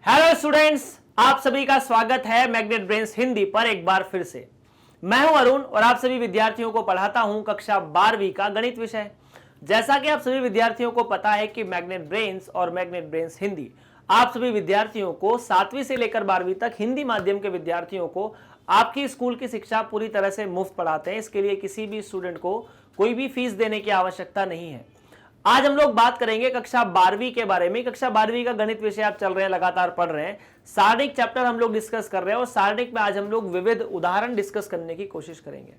Hello students, आप सभी का स्वागत है मैग्नेट ब्रेन्स हिंदी पर एक बार फिर से। मैं हूं अरुण और आप सभी विद्यार्थियों को पढ़ाता हूं कक्षा 12वीं का गणित विषय। जैसा कि आप सभी विद्यार्थियों को पता है कि मैग्नेट ब्रेन्स और मैग्नेट ब्रेन्स हिंदी आप सभी विद्यार्थियों को 7वीं से लेकर 12वीं तक हिंदी माध्यम के विद्यार्थियों को आपकी स्कूल की शिक्षा पूरी तरह से मुफ्त पढ़ाते हैं। इसके लिए किसी भी स्टूडेंट को कोई भी फीस देने की आवश्यकता नहीं है। आज हम लोग बात करेंगे कक्षा 12वीं के बारे में। कक्षा 12वीं का गणित विषय आप चल रहे हैं, लगातार पढ़ रहे हैं। सारणिक चैप्टर हम लोग डिस्कस कर रहे हैं और सारणिक में आज हम लोग विविध उदाहरण डिस्कस करने की कोशिश करेंगे।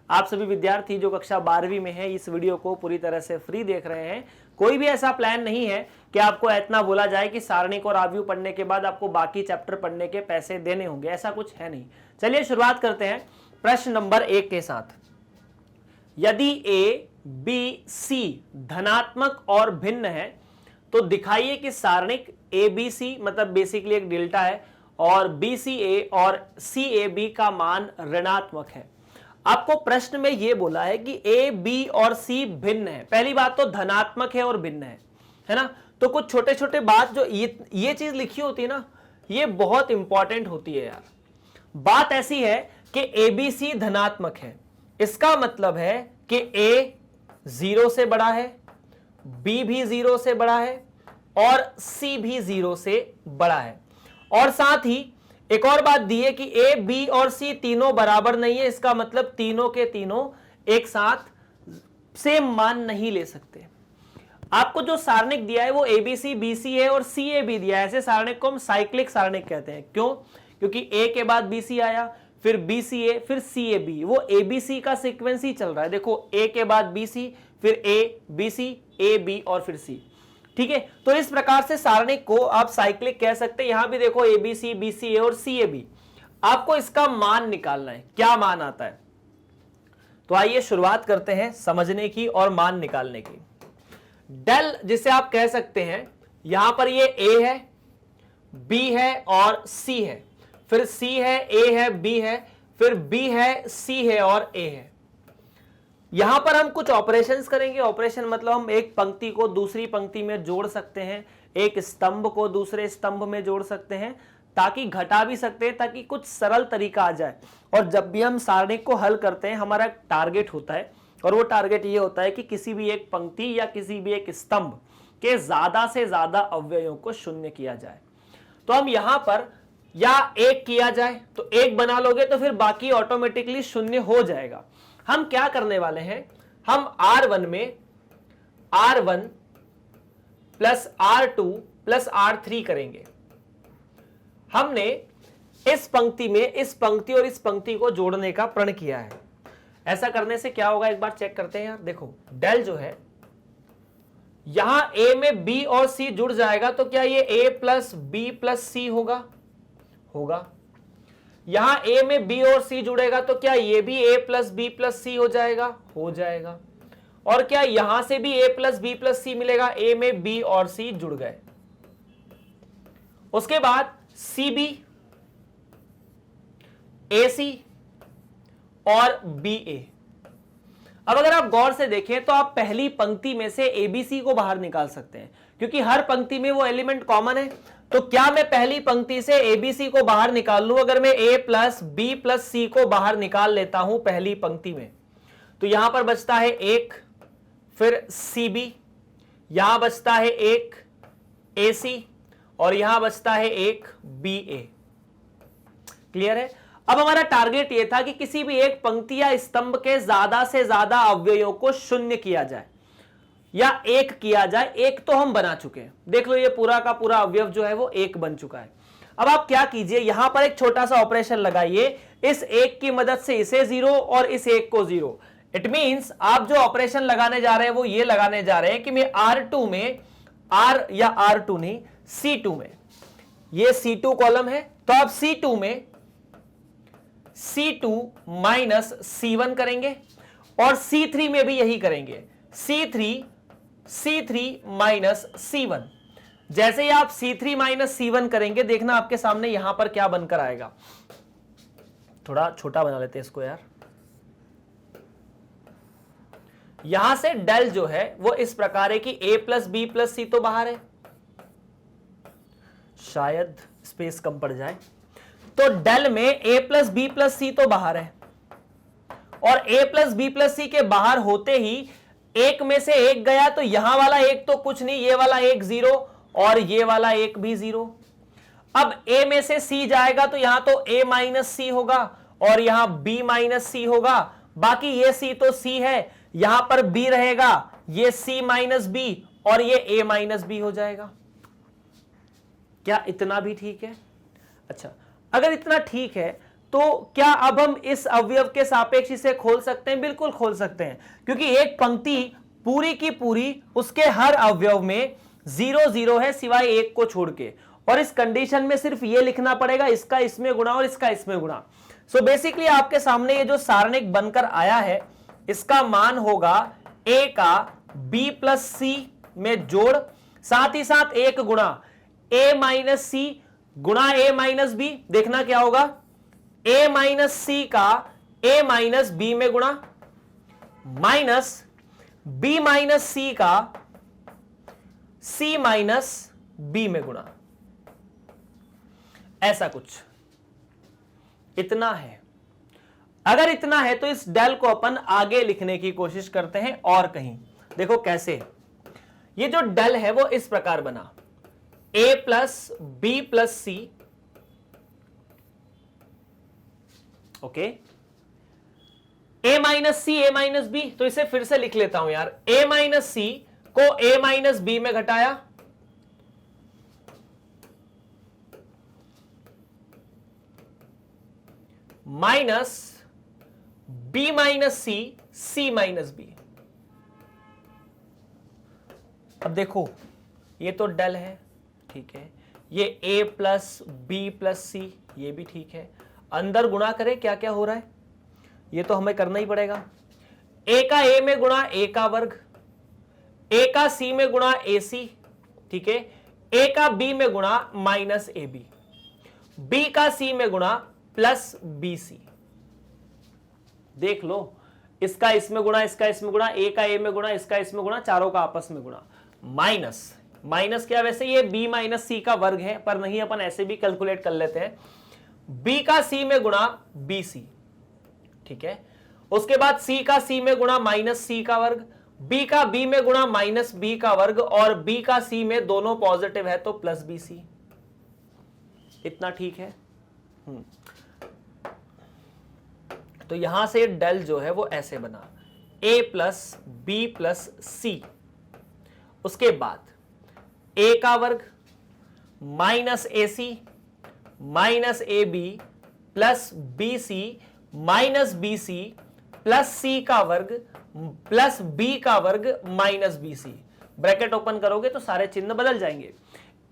आप सभी विद्यार्थी जो कक्षा 12वीं में हैं इस वीडियो को पूरी तरह से फ्री देख रहे हैं। कोई भी ऐसा प्लान नहीं है कि आपको इतना बोला जाए कि सारणिक और आव्यूह पढ़ने के बाद आपको बाकी चैप्टर पढ़ने के पैसे देने होंगे, ऐसा कुछ है नहीं। चलिए शुरुआत करते हैं प्रश्न नंबर 1 के साथ। यदि ए बी सी धनात्मक और भिन्न है तो दिखाइए कि सारणिक ए बी सी मतलब बेसिकली एक डेल्टा है और बी सी ए और सी ए बी का मान ऋणात्मक है। आपको प्रश्न में यह बोला है कि ए बी और सी भिन्न है। पहली बात तो धनात्मक है और भिन्न है ना। तो कुछ छोटे छोटे बात जो ये चीज लिखी होती है ना, ये बहुत इंपॉर्टेंट होती है यार। बात ऐसी है कि ए बी सी धनात्मक है, इसका मतलब है कि ए 0 से बड़ा है, बी भी 0 से बड़ा है और सी भी 0 से बड़ा है। और साथ ही एक और बात दी है कि ए बी और सी तीनों बराबर नहीं है, इसका मतलब तीनों के तीनों एक साथ सेम मान नहीं ले सकते। आपको जो सारणिक दिया है वो A B C B C है और सी ए बी दिया है। ऐसे सारणिक को हम साइक्लिक सारणिक कहते हैं। क्यों? क्योंकि ए के बाद बी सी आया, फिर बी सी ए, फिर सी ए बी। वो ए बी सी का सीक्वेंस ही चल रहा है। देखो ए के बाद बी सी, फिर A B C, A B और फिर सी। ठीक है, तो इस प्रकार से सारणिक को आप साइक्लिक कह सकते हैं। यहां भी देखो A B C B C ए और सी ए बी। आपको इसका मान निकालना है, क्या मान आता है। तो आइए शुरुआत करते हैं समझने की और मान निकालने की। डेल जिसे आप कह सकते हैं, यहां पर ये ए है, बी है और सी है, फिर सी है, ए है, बी है, फिर बी है, सी है और ए है। यहां पर हम कुछ ऑपरेशंस करेंगे। ऑपरेशन मतलब हम एक पंक्ति को दूसरी पंक्ति में जोड़ सकते हैं, एक स्तंभ को दूसरे स्तंभ में जोड़ सकते हैं, ताकि घटा भी सकते हैं, ताकि कुछ सरल तरीका आ जाए। और जब भी हम सारणिक को हल करते हैं हमारा टारगेट होता है, और वो टारगेट ये होता है कि किसी भी एक पंक्ति या किसी भी एक स्तंभ के ज्यादा से ज्यादा अवयवों को शून्य किया जाए। तो हम यहां पर या एक किया जाए तो एक बना लोगे तो फिर बाकी ऑटोमेटिकली शून्य हो जाएगा। हम क्या करने वाले हैं, हम R1 में R1 plus R2 plus R3 करेंगे। हमने इस पंक्ति में इस पंक्ति और इस पंक्ति को जोड़ने का प्रण किया है। ऐसा करने से क्या होगा एक बार चेक करते हैं यार। देखो डेल जो है, यहां A में B और C जुड़ जाएगा तो क्या ये A plus B plus C होगा? यहां A में B और C जुड़ेगा तो क्या ये भी A plus B plus C हो जाएगा? हो जाएगा। और क्या यहां से भी A plus B plus C मिलेगा? A में B और C जुड़ गए। उसके बाद CB, AC और BA। अब अगर आप गौर से देखें तो आप पहली पंक्ति में से ABC को बाहर निकाल सकते हैं, क्योंकि हर पंक्ति में वो एलिमेंट कॉमन है। तो क्या मैं पहली पंक्ति से ABC को बाहर निकाल लूं? अगर मैं A plus B plus C को बाहर निकाल लेता हूं पहली पंक्ति में, तो यहां पर बचता है 1, फिर CB, यहां बचता है 1 AC और यहां बचता है 1 BA। क्लियर है? अब हमारा टारगेट यह था कि किसी भी एक पंक्ति या स्तंभ के ज्यादा से ज्यादा अवयवों को शून्य किया जाए या एक किया जाए। एक तो हम बना चुके हैं, देख लो ये पूरा का पूरा अवयव जो है वो एक बन चुका है। अब आप क्या कीजिए, यहां पर एक छोटा सा ऑपरेशन लगाइए। इस एक की मदद से इसे 0 और इस एक को 0। इट मींस आप जो ऑपरेशन लगाने जा रहे हैं वो ये लगाने जा रहे हैं कि मैं R2 में R या R2 नहीं C2 में, ये C2 कॉलम है तो आप C2 में C2 माइनस C1 करेंगे और C3 में भी यही करेंगे, C3 माइनस C1। जैसे ही आप C3 माइनस C1 करेंगे, देखना आपके सामने यहां पर क्या बनकर आएगा। थोड़ा छोटा बना लेते हैं इसको यार। यहां से डेल जो है वो इस प्रकार है कि A plus B plus C तो बाहर है, शायद स्पेस कम पड़ जाए। तो डेल में a प्लस बी प्लस सी तो बाहर है, और a प्लस बी प्लस सी के बाहर होते ही एक में से एक गया, तो यहां वाला एक तो कुछ नहीं, ये वाला एक 0 और ये वाला एक भी 0। अब a में से c जाएगा तो यहां तो a माइनस सी होगा और यहां b माइनस सी होगा, बाकी ये c तो c है, यहां पर b रहेगा, ये c माइनस b और ये a माइनस b हो जाएगा। क्या इतना भी ठीक है? अच्छा, अगर इतना ठीक है तो क्या अब हम इस अवयव के सापेक्ष इसे खोल सकते हैं? बिल्कुल खोल सकते हैं, क्योंकि एक पंक्ति पूरी की पूरी उसके हर अवयव में 0 0 है सिवाय एक को छोड़ के, और इस कंडीशन में सिर्फ ये लिखना पड़ेगा इसका इसमें गुणा और इसका इसमें गुणा। सो बेसिकली आपके सामने ये जो सारणिक बनकर आया है इसका मान होगा a का b प्लस सी में जोड़, साथ ही साथ एक गुणा a माइनस सी गुणा a माइनस बी। देखना क्या होगा, a माइनस सी का a माइनस बी में गुणा, माइनस b माइनस सी का c माइनस b में गुणा। ऐसा कुछ इतना है। अगर इतना है तो इस डेल को अपन आगे लिखने की कोशिश करते हैं और कहीं। देखो कैसे, ये जो डेल है वो इस प्रकार बना, a plus B plus C, okay, a minus C a minus B. तो इसे फिर से लिख लेता हूं यार, a माइनस सी को a माइनस बी में घटाया, माइनस b माइनस सी c माइनस बी। अब देखो ये तो डेल है, ठीक है, ये a प्लस बी प्लस सी ये भी ठीक है। अंदर गुणा करें, क्या क्या हो रहा है ये तो हमें करना ही पड़ेगा। a का a में गुणा a का वर्ग, a का c में गुणा ac, ठीक है, a का b में गुणा माइनस ab, b का c में गुणा प्लस bc। देख लो, इसका इसमें गुणा, इसका इसमें गुणा, a का a में गुणा, इसका इसमें गुणा, चारों का आपस में गुणा, माइनस माइनस क्या, वैसे ये b माइनस सी का वर्ग है पर नहीं, अपन ऐसे भी कैलकुलेट कर लेते हैं, b का c में गुणा bc, ठीक है, उसके बाद c का c में गुणा माइनस c का वर्ग, b का b में गुणा माइनस b का वर्ग, और b का c में दोनों पॉजिटिव है तो प्लस bc। इतना ठीक है। तो यहां से डेल जो है वो ऐसे बना, a plus B plus C, उसके बाद a का वर्ग minus A C minus A B plus B C minus B C plus C का वर्ग प्लस बी का वर्ग minus B C. Bracket open करोगे तो सारे चिन्ह बदल जाएंगे,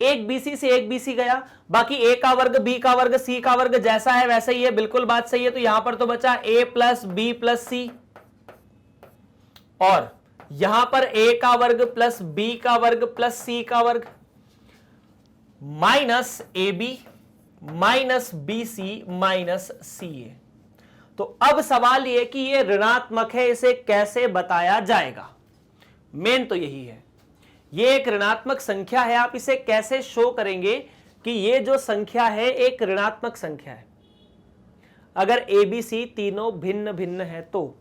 एक बीसी से एक बीसी गया, बाकी a का वर्ग b का वर्ग c का वर्ग जैसा है वैसा ही है, बिल्कुल बात सही है। तो यहां पर तो बचा a प्लस बी प्लस सी, और यहां पर a का वर्ग प्लस b का वर्ग प्लस c का वर्ग minus A B minus B C minus C A. तो अब सवाल यह कि यह ऋणात्मक है, इसे कैसे बताया जाएगा? मेन तो यही है, ये एक ऋणात्मक संख्या है, आप इसे कैसे शो करेंगे कि ये जो संख्या है एक ऋणात्मक संख्या है। अगर ए बी सी तीनों भिन्न भिन्न है तो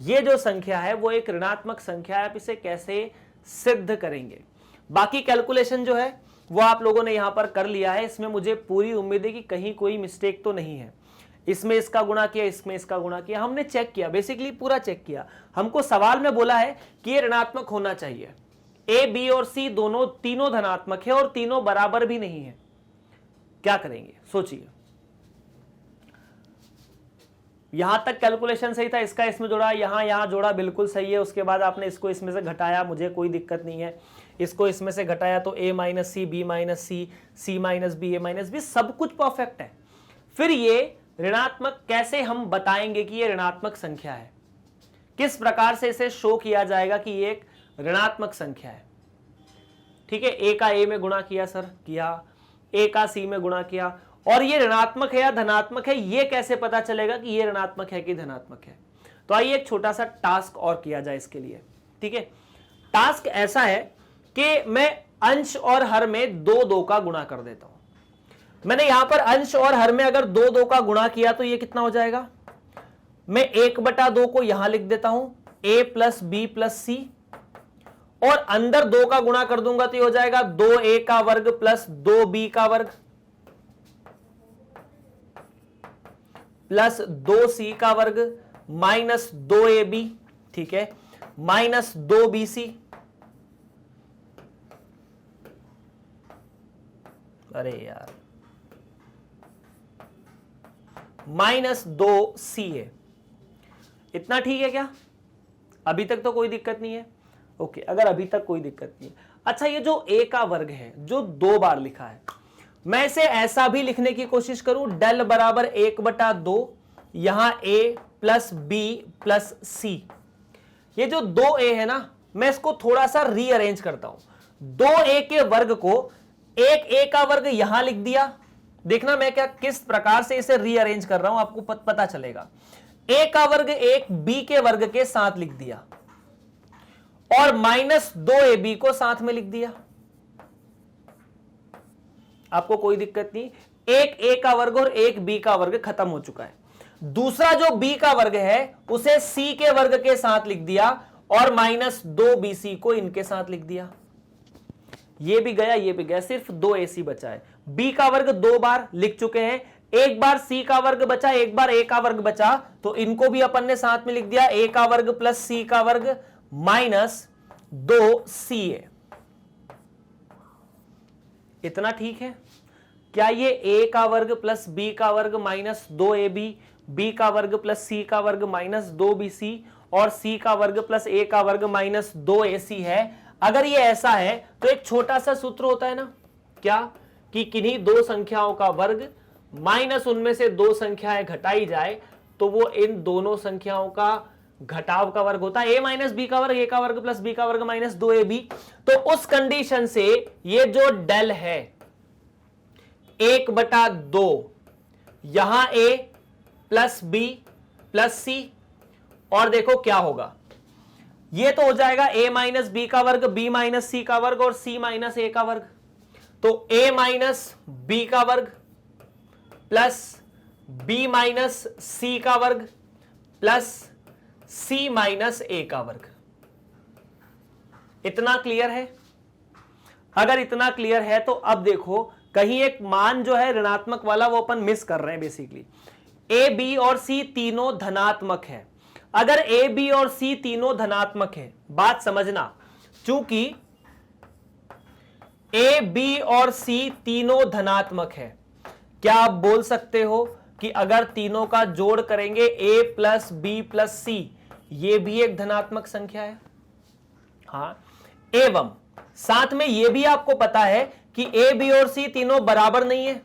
ये जो संख्या है वो एक ऋणात्मक संख्या है, आप इसे कैसे सिद्ध करेंगे? बाकी कैलकुलेशन जो है वो आप लोगों ने यहां पर कर लिया है, इसमें मुझे पूरी उम्मीद है कि कहीं कोई मिस्टेक तो नहीं है। इसमें इसका गुणा किया, इसमें इसका गुणा किया, हमने चेक किया, बेसिकली पूरा चेक किया। हमको सवाल में बोला है कि ये ऋणात्मक होना चाहिए, ए बी और सी दोनों तीनों धनात्मक है और तीनों बराबर भी नहीं है। क्या करेंगे सोचिए। यहां तक कैलकुलेशन सही था, इसका इसमें जोड़ा, यहां जोड़ा, बिल्कुल सही है। उसके बाद आपने इसको इसमें से घटाया, मुझे कोई दिक्कत नहीं है। इसको इसमें से घटाया तो a minus C B minus C C minus B A minus B, सब कुछ परफेक्ट है। फिर ये ऋणात्मक कैसे हम बताएंगे कि ये ऋणात्मक संख्या है? किस प्रकार से इसे शो किया जाएगा कि ये एक ऋणात्मक संख्या है? ठीक है, a का a में गुणा किया सर, किया, a का c में गुणा किया, और ये ऋणात्मक है या धनात्मक है ये कैसे पता चलेगा कि ये ऋणात्मक है कि धनात्मक है? तो आइए एक छोटा सा टास्क और किया जाए इसके लिए। ठीक है, टास्क ऐसा है कि मैं अंश और हर में 2 2 का गुणा कर देता हूं। मैंने यहां पर अंश और हर में अगर 2 का गुणा किया तो ये कितना हो जाएगा, मैं 1/2 को यहां लिख देता हूं, a प्लस बी प्लस सी, और अंदर 2 का गुणा कर दूंगा तो ये हो जाएगा 2a का वर्ग प्लस 2b का वर्ग प्लस 2c का वर्ग माइनस 2ab, ठीक है, माइनस 2bc, अरे यार, माइनस 2ca। इतना ठीक है क्या? अभी तक तो कोई दिक्कत नहीं है। ओके, अगर अभी तक कोई दिक्कत नहीं है, अच्छा ये जो a का वर्ग है जो 2 बार लिखा है, मैं इसे ऐसा भी लिखने की कोशिश करूं, डेल बराबर 1/2 यहां a plus b plus c। ये जो 2a है ना, मैं इसको थोड़ा सा रीअरेंज करता हूं। 2a के वर्ग को एक a का वर्ग यहां लिख दिया, देखना मैं क्या किस प्रकार से इसे रीअरेंज कर रहा हूं, आपको पता चलेगा। a का वर्ग एक b के वर्ग के साथ लिख दिया और माइनस 2ab को साथ में लिख दिया, आपको कोई दिक्कत नहीं। एक a का वर्ग और एक b का वर्ग खत्म हो चुका है। दूसरा जो b का वर्ग है उसे c के वर्ग के साथ लिख दिया और माइनस 2bc को इनके साथ लिख दिया। ये भी गया, ये भी गया, सिर्फ 2ac बचा है। b का वर्ग 2 बार लिख चुके हैं, एक बार c का वर्ग बचा, एक बार a का वर्ग बचा, तो इनको भी अपन ने साथ में लिख दिया, a का वर्ग प्लस c का वर्ग माइनस 2ca। इतना ठीक है क्या? ये a का वर्ग प्लस b का वर्ग माइनस 2ab, b का वर्ग प्लस c का वर्ग माइनस 2bc और c का वर्ग प्लस a का वर्ग माइनस 2ac है। अगर ये ऐसा है तो एक छोटा सा सूत्र होता है ना, क्या, कि किन्हीं 2 संख्याओं का वर्ग माइनस उनमें से 2 संख्याएं घटाई जाए तो वो इन दोनों संख्याओं का घटाव का वर्ग होता है। a माइनस बी का वर्ग, a का वर्ग प्लस b का वर्ग माइनस 2ab। तो उस कंडीशन से ये जो डेल है 1/2 यहां a plus b plus c, और देखो क्या होगा, ये तो हो जाएगा a माइनस बी का वर्ग, b माइनस सी का वर्ग और c माइनस a का वर्ग। तो a माइनस बी का वर्ग प्लस b माइनस सी का वर्ग प्लस c माइनस a का वर्ग। इतना क्लियर है? अगर इतना क्लियर है तो अब देखो, कहीं एक मान जो है ऋणात्मक वाला वो अपन मिस कर रहे हैं। बेसिकली a b और c तीनों धनात्मक है। अगर a b और c तीनों धनात्मक है, बात समझना, चूंकि a b और c तीनों धनात्मक है, क्या आप बोल सकते हो कि अगर तीनों का जोड़ करेंगे a plus B plus c, ये भी एक धनात्मक संख्या है? हाँ, एवं साथ में यह भी आपको पता है कि a b और c तीनों बराबर नहीं है।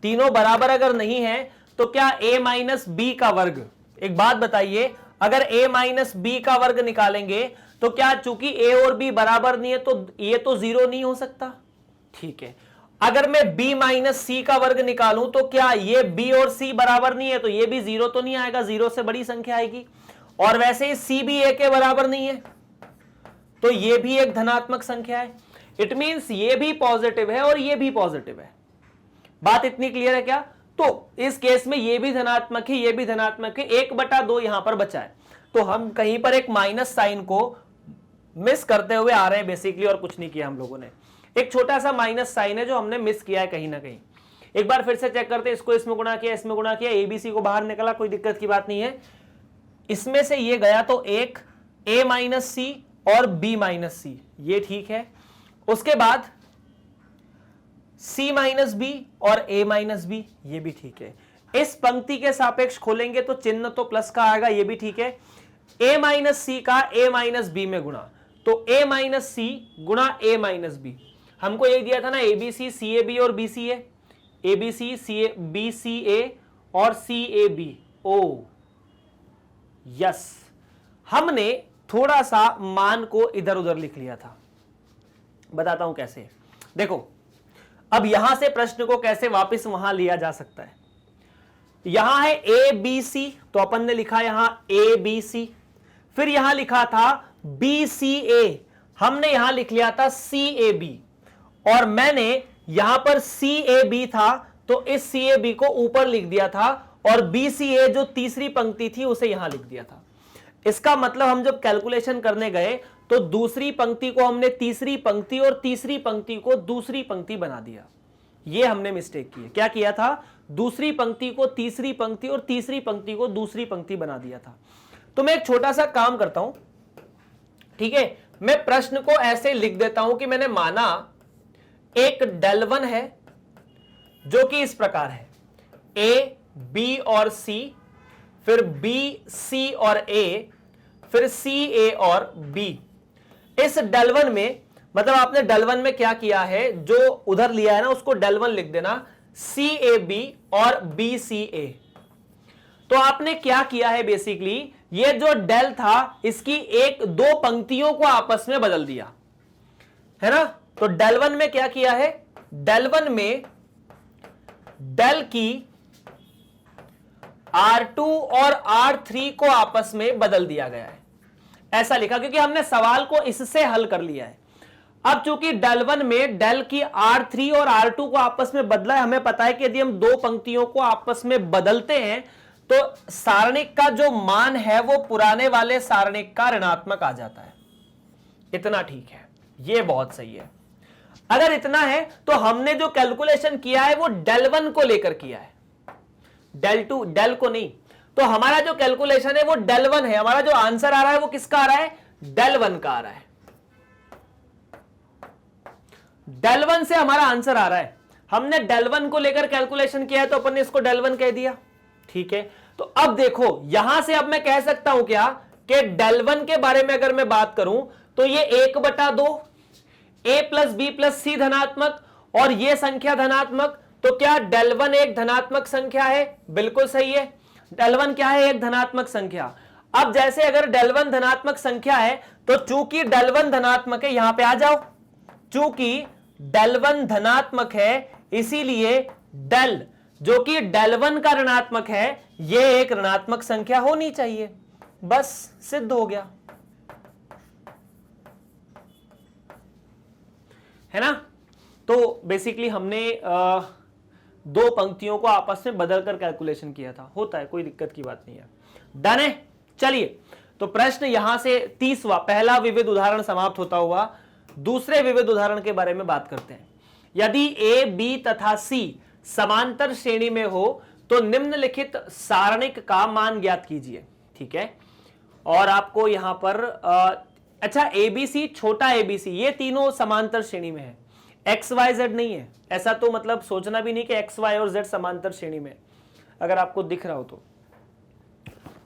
तीनों बराबर अगर नहीं है तो क्या a माइनस बी का वर्ग, एक बात बताइए, अगर a माइनस बी का वर्ग निकालेंगे तो क्या, चूंकि a और b बराबर नहीं है तो ये तो 0 नहीं हो सकता, ठीक है। अगर मैं b माइनस c का वर्ग निकालूं तो क्या ये b और c बराबर नहीं है तो ये भी 0 तो नहीं आएगा, 0 से बड़ी संख्या आएगी। और वैसे ही c भी a के बराबर नहीं है तो ये भी एक धनात्मक संख्या है। इट मींस ये भी पॉजिटिव है और ये भी पॉजिटिव है। बात इतनी क्लियर है क्या? तो इस केस में ये भी धनात्मक है, ये भी धनात्मक है, 1/2 यहां पर बचा है। तो हम कहीं पर एक माइनस साइन को मिस करते हुए आ रहे हैं बेसिकली, और कुछ नहीं किया हम लोगों ने। एक छोटा सा माइनस साइन है जो हमने मिस किया है कहीं ना कहीं। एक बार फिर से चेक करते हैं, इसको इसमें गुणा किया, इसमें गुणा किया, एबीसी को बाहर निकला, कोई दिक्कत की बात नहीं है। इसमें से ये गया तो एक a माइनस सी और b माइनस सी, ये ठीक है। उसके बाद c माइनस बी और a माइनस बी, ये भी ठीक है। इस पंक्ति के सापेक्ष खोलेंगे तो चिन्ह तो प्लस का आएगा, ये भी ठीक है। a माइनस सी का a माइनस बी में गुणा, तो a माइनस सी गुणा a माइनस बी। हमको ये दिया था ना abc cab और bca, abc bca और cab। ओ यस, हमने थोड़ा सा मान को इधर उधर लिख लिया था। बताता हूं कैसे। देखो अब यहां से प्रश्न को कैसे वापस वहां लिया जा सकता है। यहां है ए बी सी, तो अपन ने लिखा यहां ए बी सी, फिर यहां लिखा था बी सी ए, हमने यहां लिख लिया था सी ए बी, और मैंने यहां पर CAB था तो इस CAB को ऊपर लिख दिया था और BCA जो तीसरी पंक्ति थी उसे यहां लिख दिया था। इसका मतलब हम जब कैलकुलेशन करने गए तो दूसरी पंक्ति को हमने तीसरी पंक्ति और तीसरी पंक्ति को दूसरी पंक्ति बना दिया। यह हमने मिस्टेक की है। क्या किया था? दूसरी पंक्ति को तीसरी पंक्ति और तीसरी पंक्ति को दूसरी पंक्ति बना दिया था। तो मैं एक छोटा सा काम करता हूं, ठीक है, मैं प्रश्न को ऐसे लिख देता हूं कि मैंने माना एक डेल1 है जो कि इस प्रकार है, A, B और C, फिर B, C और A, फिर C, A और B। इस डेल1 में मतलब आपने डेल1 में क्या किया है, जो उधर लिया है ना उसको डेल1 लिख देना, CAB और BCA। तो आपने क्या किया है, बेसिकली ये जो डेल था इसकी एक दो पंक्तियों को आपस में बदल दिया है ना। तो डेल1 में क्या किया है, डेल1 में डेल की R2 और R3 को आपस में बदल दिया गया है, ऐसा लिखा क्योंकि हमने सवाल को इससे हल कर लिया है। अब चूंकि डेल1 में डेल की R3 और R2 को आपस में बदला है, हमें पता है कि यदि हम दो पंक्तियों को आपस में बदलते हैं तो सारणिक का जो मान है वो पुराने वाले सारणिक का ऋणात्मक आ जाता है। इतना ठीक है, ये बहुत सही है। अगर इतना है तो हमने जो कैलकुलेशन किया है वो डेल1 को लेकर किया है, डेल2 डेल को नहीं। तो हमारा जो कैलकुलेशन है वो डेल1 है, हमारा जो आंसर आ रहा है वो किसका आ रहा है, डेल1 का आ रहा है। डेल1 से हमारा आंसर आ रहा है, हमने डेल1 को लेकर कैलकुलेशन किया है तो अपन ने इसको डेल1 कह दिया, ठीक है। तो अब देखो यहां से अब मैं कह सकता हूं क्या कि डेल1 के बारे में अगर मैं बात करूं तो ये 1/2 A plus B plus C धनात्मक और ये संख्या धनात्मक, तो क्या डेल1 एक धनात्मक संख्या है? बिल्कुल सही है, डेल1 क्या है, एक धनात्मक संख्या। अब जैसे अगर डेल1 धनात्मक संख्या है तो चूंकि डेल1 धनात्मक है, यहां पे आ जाओ, चूंकि डेल1 धनात्मक है इसीलिए डेल जो कि डेल1 का ऋणात्मक है यह एक ऋणात्मक संख्या होनी चाहिए, बस सिद्ध हो गया, है ना। तो बेसिकली हमने दो पंक्तियों को आपस में बदलकर कैलकुलेशन किया था, होता है, कोई दिक्कत की बात नहीं है, डन है। चलिए तो प्रश्न यहां से 30वां, पहला विविध उदाहरण समाप्त होता हुआ दूसरे विविध उदाहरण के बारे में बात करते हैं। यदि A, B तथा C समांतर श्रेणी में हो तो निम्नलिखित सारणिक का मान ज्ञात कीजिए, ठीक है। और आपको यहां पर अच्छा ABC, छोटा ABC, ये तीनों समांतर श्रेणी में है, XYZ नहीं है, ऐसा तो मतलब सोचना भी नहीं कि XY और Z समांतर श्रेणी में, अगर आपको दिख रहा हो तो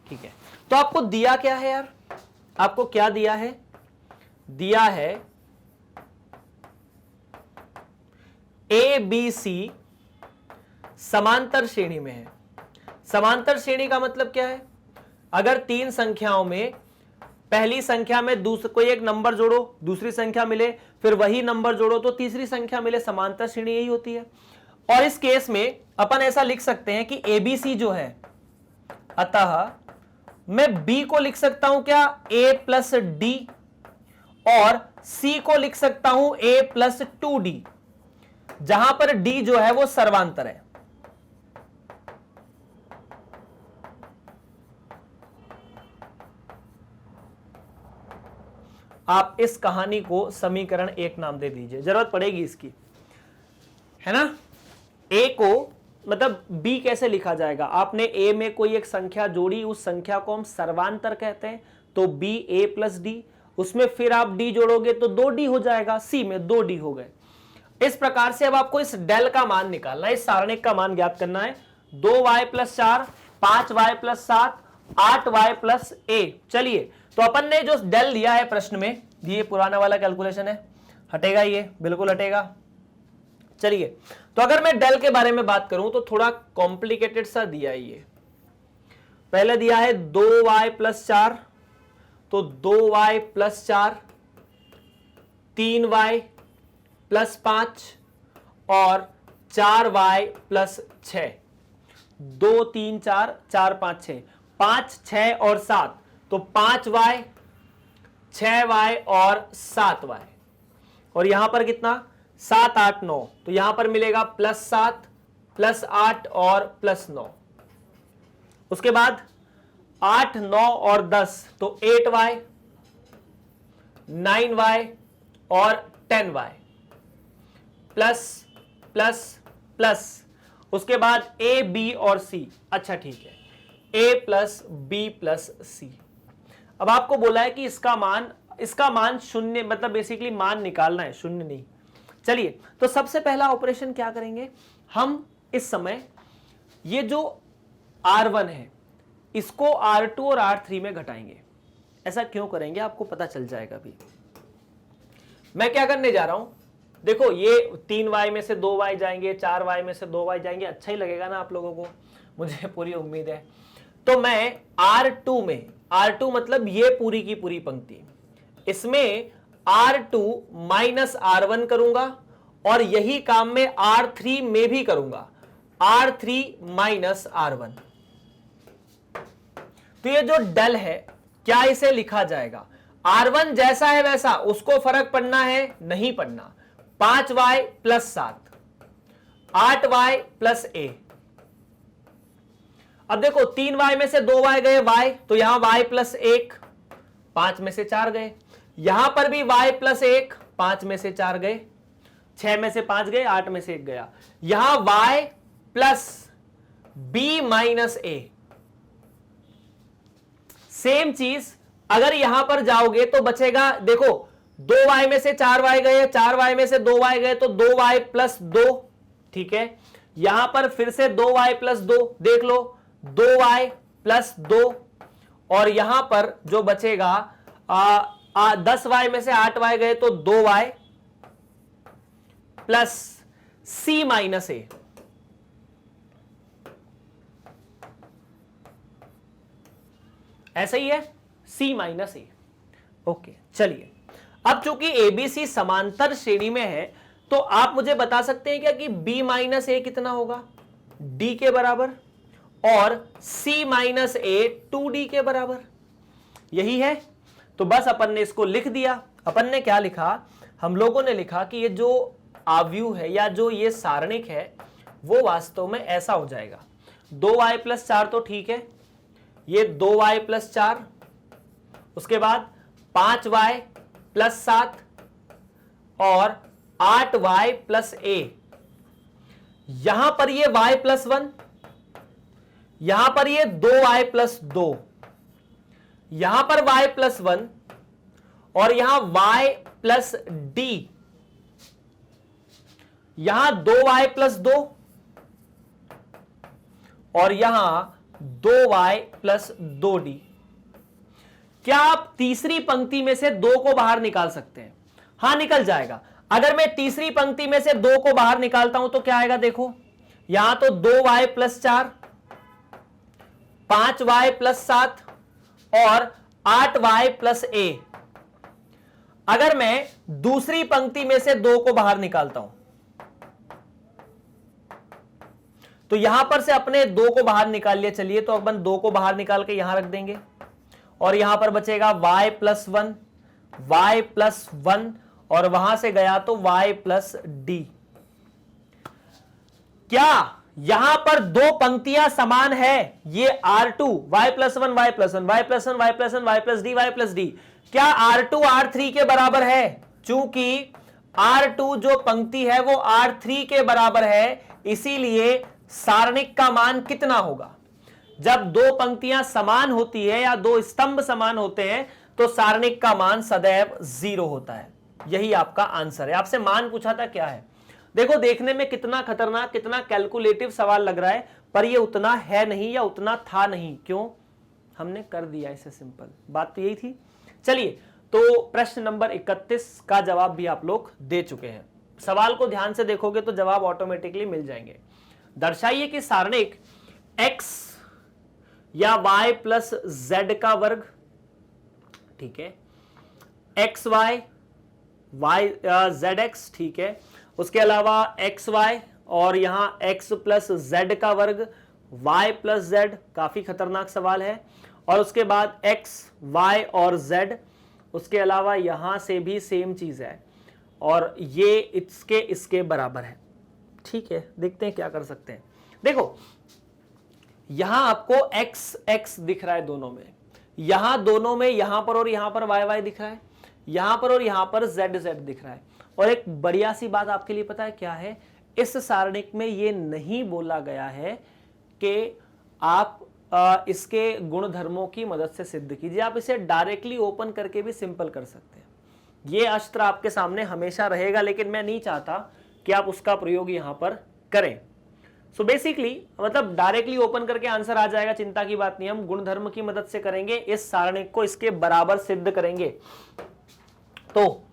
ठीक है। तो आपको दिया क्या है यार, आपको क्या दिया है, दिया है ABC समांतर श्रेणी में है। समांतर श्रेणी का मतलब क्या है, अगर तीन संख्याओं में पहली संख्या में कोई एक नंबर जोड़ो, दूसरी संख्या मिले, फिर वही नंबर जोड़ो तो तीसरी संख्या मिले, समांतर श्रेणी यही होती है। और इस केस में अपन ऐसा लिख सकते हैं कि ABC जो है, अतः मैं B को लिख सकता हूं क्या, A प्लस D, और C को लिख सकता हूं A प्लस 2D, जहां पर D जो है वो सर्वांतर है। आप इस कहानी को समीकरण 1 नाम दे दीजिए, जरूरत पड़ेगी इसकी, है ना। A को मतलब B कैसे लिखा जाएगा, आपने A में कोई एक संख्या जोड़ी, उस संख्या को हम सर्वांतर कहते हैं, तो B A प्लस D, उसमें फिर आप D जोड़ोगे तो 2D हो जाएगा, C में 2D हो गए। इस प्रकार से अब आपको इस डेल का मान निकालना है, इस सारणिक का मान ज्ञात करना है। 2y plus 4, 5y plus 7, 8y plus a। चलिए तो अपन ने जो डेल लिया है प्रश्न में, ये पुराना वाला कैलकुलेशन है, हटेगा, ये बिल्कुल हटेगा। चलिए तो अगर मैं डेल के बारे में बात करूं तो थोड़ा कॉम्प्लिकेटेड सा दिया है। ये पहले दिया है 2y प्लस 4, तो 2y प्लस 4, 3y प्लस 5 और 4y प्लस 6, 2 3 4 4 5 6, 5 6 और 7, तो 5y 6y और 7y, और यहां पर कितना 7 8 9, तो यहां पर मिलेगा +7 +8 और +9। उसके बाद 8 9 और 10, तो 8y 9y और 10y प्लस प्लस प्लस। उसके बाद a b और c। अच्छा ठीक है, a plus b plus c। अब आपको बोला है कि इसका मान शून्य, मतलब बेसिकली मान निकालना है, शून्य नहीं। चलिए, तो सबसे पहला ऑपरेशन क्या करेंगे हम, इस समय ये जो R1 है इसको R2 और R3 में घटाएंगे। ऐसा क्यों करेंगे आपको पता चल जाएगा। अभी मैं क्या करने जा रहा हूं, देखो ये 3y में से 2y जाएंगे, 4y में से 2y जाएंगे, अच्छा ही लगेगा ना आप लोगों को, मुझे पूरी उम्मीद है। तो मैं R2 में, R2 मतलब ये पूरी की पूरी पंक्ति, इसमें R2 माइनस R1 करूंगा और यही काम मैं R3 में भी करूंगा, R3 माइनस R1। तो ये जो डल है, क्या इसे लिखा जाएगा, R1 जैसा है वैसा, उसको फर्क पड़ना है, नहीं पड़ना। 5y plus 7, 8y plus a। अब देखो 3y में से 2y गए y, तो यहां y प्लस 1, 5 में से 4 गए। यहां पर भी y प्लस 1, 5 में से 4 गए, 6 में से 5 गए, 8 में से 1 गया। यहां y plus b minus a। Same चीज अगर यहां पर जाओगे तो बचेगा, देखो 2y में से 4y गए, 4y में से 2y गए, तो 2y प्लस 2, ठीक है। यहां पर फिर से 2y प्लस 2, देख लो 2y प्लस 2, और यहां पर जो बचेगा 10y में से 8y गए, तो 2y plus c minus a। ऐसा ही है, c माइनस a। ओके, चलिए अब चूंकि एबीसी समांतर श्रेणी में है, तो आप मुझे बता सकते हैं क्या कि b माइनस a कितना होगा, d के बराबर, और c माइनस a 2d के बराबर, यही है। तो बस अपन ने इसको लिख दिया। अपन ने क्या लिखा, हम लोगों ने लिखा कि ये जो आव्यूह है या जो ये सारणिक है वो वास्तव में ऐसा हो जाएगा, 2y प्लस 4 तो ठीक है, ये 2y प्लस 4, उसके बाद 5y प्लस 7 और 8y प्लस a। यहां पर ये y प्लस 1, यहां पर ये 2y प्लस 2, यहां पर y प्लस 1 और यहां y प्लस d, यहां 2y प्लस 2 और यहां 2y प्लस 2d। क्या आप तीसरी पंक्ति में से 2 को बाहर निकाल सकते हैं? हां, निकल जाएगा। अगर मैं तीसरी पंक्ति में से 2 को बाहर निकालता हूं तो क्या आएगा, देखो यहां तो 2y प्लस 4, 5y प्लस 7 और 8y प्लस a। अगर मैं दूसरी पंक्ति में से 2 को बाहर निकालता हूं तो यहां पर से अपने 2 को बाहर निकाल लिया, चलिए तो अपन 2 को बाहर निकाल के यहां रख देंगे और यहां पर बचेगा y प्लस 1, y प्लस 1 और वहां से गया तो y प्लस d। क्या यहां पर 2 पंक्तियां समान है, ये R2 y plus 1 y plus 1 y plus 1 y plus 1 y plus d y plus d, क्या R2 R3 के बराबर है? चूंकि R2 जो पंक्ति है वो R3 के बराबर है, इसीलिए सारणिक का मान कितना होगा? जब 2 पंक्तियां समान होती है या 2 स्तंभ समान होते हैं तो सारणिक का मान सदैव 0 होता है। यही आपका आंसर है। आपसे मान पूछा था क्या है? देखो देखने में कितना खतरनाक, कितना कैलकुलेटिव सवाल लग रहा है, पर ये उतना है नहीं या उतना था नहीं। क्यों? हमने कर दिया इसे सिंपल। बात तो यही थी। चलिए, तो प्रश्न नंबर 31 का जवाब भी आप लोग दे चुके हैं। सवाल को ध्यान से देखोगे तो जवाब ऑटोमेटिकली मिल जाएंगे। दर्शाइए कि सारणिक x या y प्लस z का वर्ग, ठीक है, X Y Y Z X, ठीक है, उसके अलावा एक्स वाई और यहां x प्लस जेड का वर्ग, y प्लस जेड, काफी खतरनाक सवाल है, और उसके बाद x y और z, उसके अलावा यहां से भी सेम चीज है, और ये इसके बराबर है। ठीक है, देखते हैं क्या कर सकते हैं। देखो यहां आपको x x दिख रहा है दोनों में, यहां दोनों में यहां पर और यहां पर y y दिख रहा है, यहां पर और यहां पर z z दिख रहा है। और एक बढ़िया सी बात आपके लिए पता है क्या है, इस सारणिक में ये नहीं बोला गया है कि आप इसके गुणधर्मों की मदद से सिद्ध कीजिए, आप इसे डायरेक्टली ओपन करके भी सिंपल कर सकते हैं। ये अस्त्र आपके सामने हमेशा रहेगा, लेकिन मैं नहीं चाहता कि आप उसका प्रयोग यहां पर करें। सो बेसिकली मतलब डायरेक्टली ओपन करके आंसर आ जाएगा, चिंता की बात नहीं, हम गुणधर्म की मदद से करेंगे, इस सारणिक को इसके बराबर सिद्ध करेंगे। तो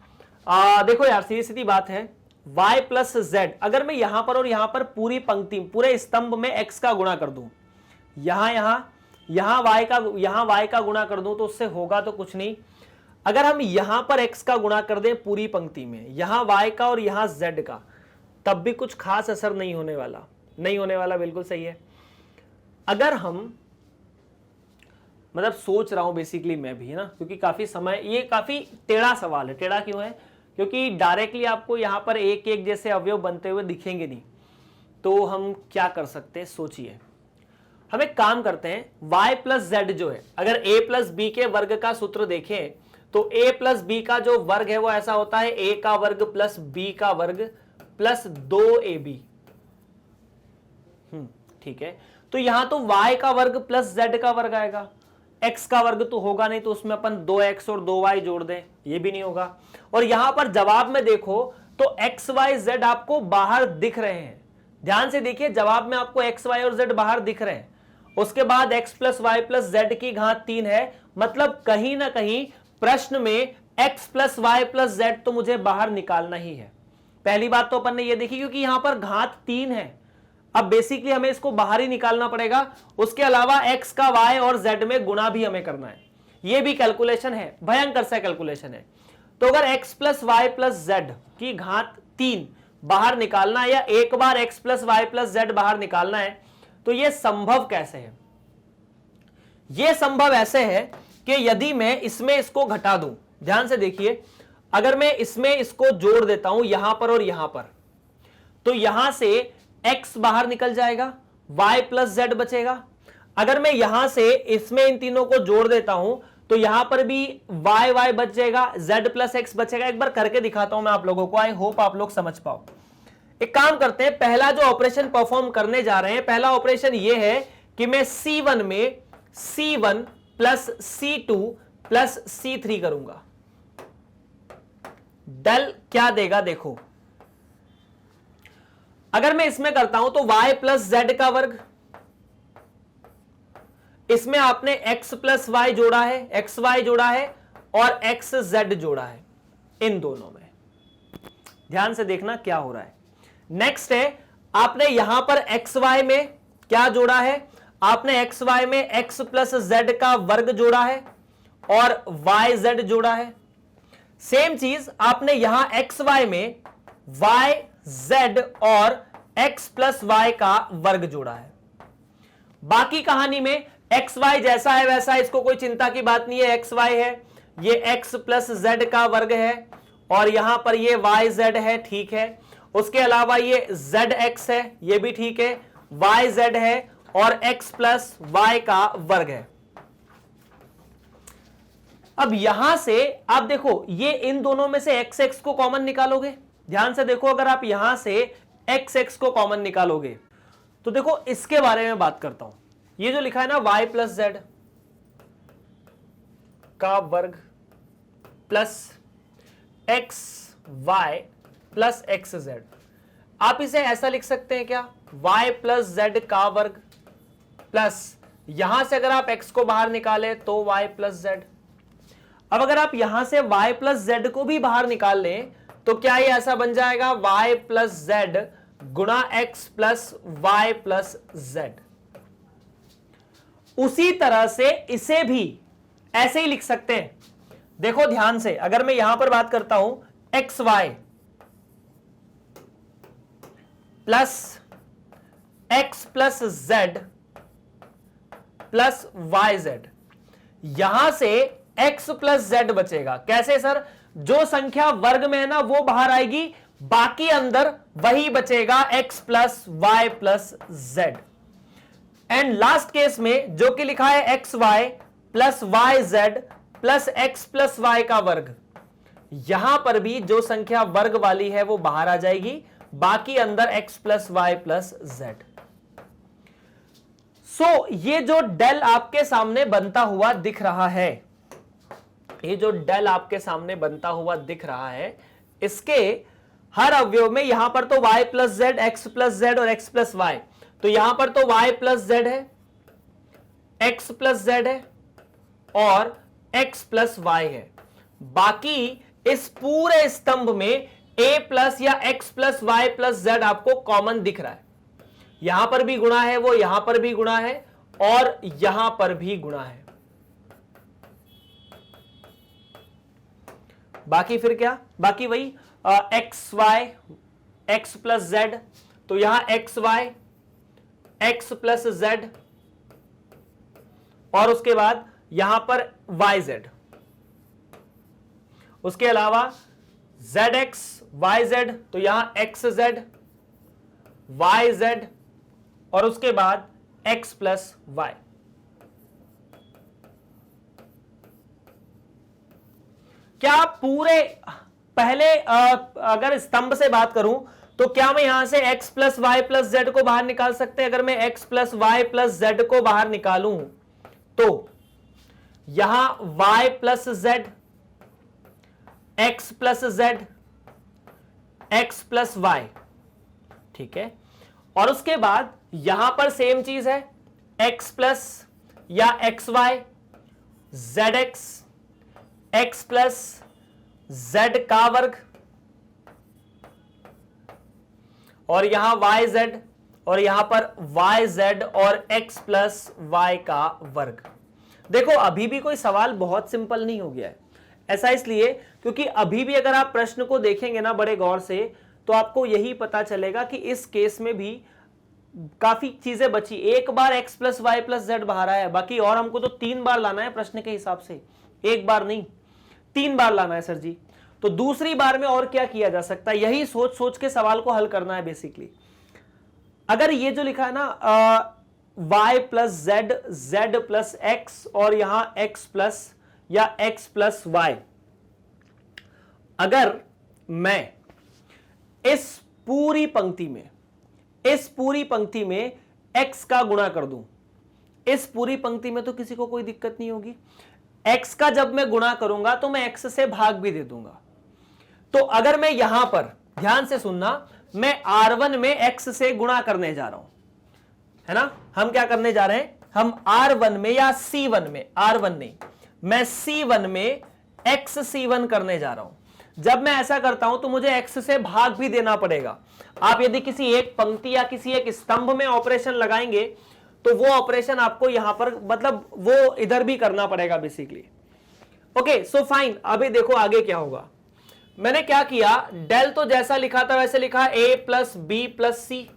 देखो यार सीधी सीधी बात है, y प्लस जेड, अगर मैं यहां पर और यहां पर पूरी पंक्ति पूरे स्तंभ में x का गुणा कर दूं, यहां y का गुणा कर दूं, तो उससे होगा तो कुछ नहीं। अगर हम यहां पर x का गुणा कर दें पूरी पंक्ति में, यहां y का और यहां z का, तब भी कुछ खास असर नहीं होने वाला, बिल्कुल सही है। अगर हम मतलब सोच रहा हूं बेसिकली मैं भी, है ना, क्योंकि काफी समय, ये काफी टेढ़ा सवाल है। टेढ़ा क्यों है? क्योंकि डायरेक्टली आपको यहां पर एक एक जैसे अवयव बनते हुए दिखेंगे नहीं। तो हम क्या कर सकते हैं, सोचिए। हम एक काम करते हैं, y प्लस जेड जो है, अगर a प्लस बी के वर्ग का सूत्र देखें तो a प्लस बी का जो वर्ग है वो ऐसा होता है a का वर्ग प्लस b का वर्ग प्लस 2ab। ठीक है, तो यहां तो y का वर्ग प्लस z का वर्ग आएगा, x का वर्ग तो होगा नहीं, तो उसमें अपन 2x और 2y जोड़ दें, ये भी नहीं होगा। और यहां पर जवाब में देखो तो x y z आपको बाहर दिख रहे हैं, ध्यान से देखिए, जवाब में आपको x y और z बाहर दिख रहे हैं। उसके बाद x plus Y plus Z की घात 3 है, मतलब कहीं ना कहीं प्रश्न में x plus Y plus Z तो मुझे बाहर निकालना ही है। पहली बात तो अपन ने ये देखी, क्योंकि यहां पर घात 3 है, अब बेसिकली हमें इसको बाहर ही निकालना पड़ेगा। उसके अलावा x का y और z में गुणा भी हमें करना है, ये भी कैलकुलेशन है, भयंकर सा कैलकुलेशन है। तो अगर x plus Y plus Z की घात 3 बाहर निकालना है, या एक बार x plus Y plus Z बाहर निकालना है, तो यह संभव कैसे है? यह संभव ऐसे है कि यदि मैं इसमें इसको घटा दूं, ध्यान से देखिए, अगर मैं इसमें इसको जोड़ देता हूं यहां पर और यहां पर, तो यहां से x बाहर निकल जाएगा, y प्लस जेड बचेगा। अगर मैं यहां से इसमें इन तीनों को जोड़ देता हूं तो यहां पर भी y बच जाएगा, z प्लस एक्स बचेगा। एक बार करके दिखाता हूं मैं आप लोगों को, आई होप आप लोग समझ पाओ। एक काम करते हैं, पहला जो ऑपरेशन परफॉर्म करने जा रहे हैं, पहला ऑपरेशन यह है कि मैं C1 में C1 plus C2 plus C3 करूंगा। डेल क्या देगा देखो, अगर मैं इसमें करता हूं तो y प्लस जेड का वर्ग, इसमें आपने x प्लस वाई जोड़ा है, एक्स वाई जोड़ा है और एक्स जेड जोड़ा है, इन दोनों में ध्यान से देखना क्या हो रहा है। नेक्स्ट है, आपने यहां पर एक्स वाई में क्या जोड़ा है, आपने एक्स वाई में x प्लस जेड का वर्ग जोड़ा है और y जेड जोड़ा है। सेम चीज आपने यहां एक्स वाई में y z और x प्लस वाई का वर्ग जोड़ा है। बाकी कहानी में एक्स वाई जैसा है वैसा, इसको कोई चिंता की बात नहीं है, एक्स वाई है, ये x प्लस जेड का वर्ग है और यहां पर ये y z है, ठीक है। उसके अलावा ये जेड एक्स है, ये भी ठीक है, वाई जेड है और x प्लस वाई का वर्ग है। अब यहां से आप देखो, ये इन दोनों में से x x को कॉमन निकालोगे, ध्यान से देखो, अगर आप यहां से x x को कॉमन निकालोगे तो देखो इसके बारे में बात करता हूं। ये जो लिखा है ना y प्लस जेड का वर्ग plus X Y plus X Z, आप इसे ऐसा लिख सकते हैं क्या, y प्लस जेड का वर्ग प्लस, यहां से अगर आप x को बाहर निकाले तो y प्लस जेड। अब अगर आप यहां से y प्लस जेड को भी बाहर निकाल लें तो क्या ये ऐसा बन जाएगा, y प्लस जेड गुणा x plus Y plus Z. उसी तरह से इसे भी ऐसे ही लिख सकते हैं। देखो ध्यान से, अगर मैं यहां पर बात करता हूं X Y plus X plus Z plus Y Z, यहां से x प्लस जेड बचेगा। कैसे सर, जो संख्या वर्ग में है ना वो बाहर आएगी, बाकी अंदर वही बचेगा x plus Y plus Z. And last case में जो कि लिखा है X Y plus Y Z plus X plus Y का वर्ग, यहां पर भी जो संख्या वर्ग वाली है वो बाहर आ जाएगी, बाकी अंदर x plus Y plus Z. So ये जो डेल आपके सामने बनता हुआ दिख रहा है, ये जो डेल आपके सामने बनता हुआ दिख रहा है, इसके हर अवयव में यहां पर तो y plus Z, X plus Z और x प्लस वाई, तो यहां पर तो y प्लस जेड है, x प्लस जेड है और x प्लस वाई है। बाकी इस पूरे स्तंभ में a प्लस या x plus Y plus Z आपको कॉमन दिख रहा है। यहां पर भी गुणा है, वो यहां पर भी गुणा है और यहां पर भी गुणा है। बाकी फिर क्या, बाकी वही X Y X plus Z, तो यहां X Y X plus Z और उसके बाद यहां पर वाई जेड, उसके अलावा जेड एक्स वाई जेड, तो यहां एक्स जेड वाई जेड और उसके बाद एक्स प्लस वाई। क्या पूरे पहले अगर स्तंभ से बात करूं तो क्या मैं यहां से x plus Y plus Z को बाहर निकाल सकते हैं? अगर मैं x plus Y plus Z को बाहर निकालूं तो यहां y plus Z, X plus Z, X plus Y, ठीक है। और उसके बाद यहां पर सेम चीज है, x प्लस या X Y, Z X, X plus Z का वर्ग और यहां वाई जेड और यहां पर वाई जेड और एक्स प्लस वाई का वर्ग। देखो अभी भी कोई सवाल बहुत सिंपल नहीं हो गया है। ऐसा इसलिए क्योंकि अभी भी अगर आप प्रश्न को देखेंगे ना बड़े गौर से तो आपको यही पता चलेगा कि इस केस में भी काफी चीजें बची। एक बार X plus Y plus Z बाहर आया है, बाकी और हमको तो 3 बार लाना है प्रश्न के हिसाब से, एक बार नहीं 3 बार लाना है सर जी। तो दूसरी बार में और क्या किया जा सकता है, यही सोच सोच के सवाल को हल करना है बेसिकली। अगर ये जो लिखा है ना y plus Z, Z plus x और यहां x प्लस या x प्लस वाई, अगर मैं इस पूरी पंक्ति में x का गुणा कर दूं, इस पूरी पंक्ति में तो किसी को कोई दिक्कत नहीं होगी। x का जब मैं गुणा करूंगा तो मैं x से भाग भी दे दूंगा। तो अगर मैं यहां पर ध्यान से सुनना, मैं R1 में x से गुणा करने जा रहा हूं, है ना। हम क्या करने जा रहे हैं, हम R1 में या C1 में, R1 नहीं, मैं C1 में x C1 करने जा रहा हूं। जब मैं ऐसा करता हूं तो मुझे x से भाग भी देना पड़ेगा। आप यदि किसी एक पंक्ति या किसी एक स्तंभ में ऑपरेशन लगाएंगे तो वो ऑपरेशन आपको यहां पर मतलब वो इधर भी करना पड़ेगा बेसिकली। ओके सो फाइन, अभी देखो आगे क्या होगा। मैंने क्या किया, डेल तो जैसा लिखा था वैसे लिखा, a प्लस बी प्लस सी,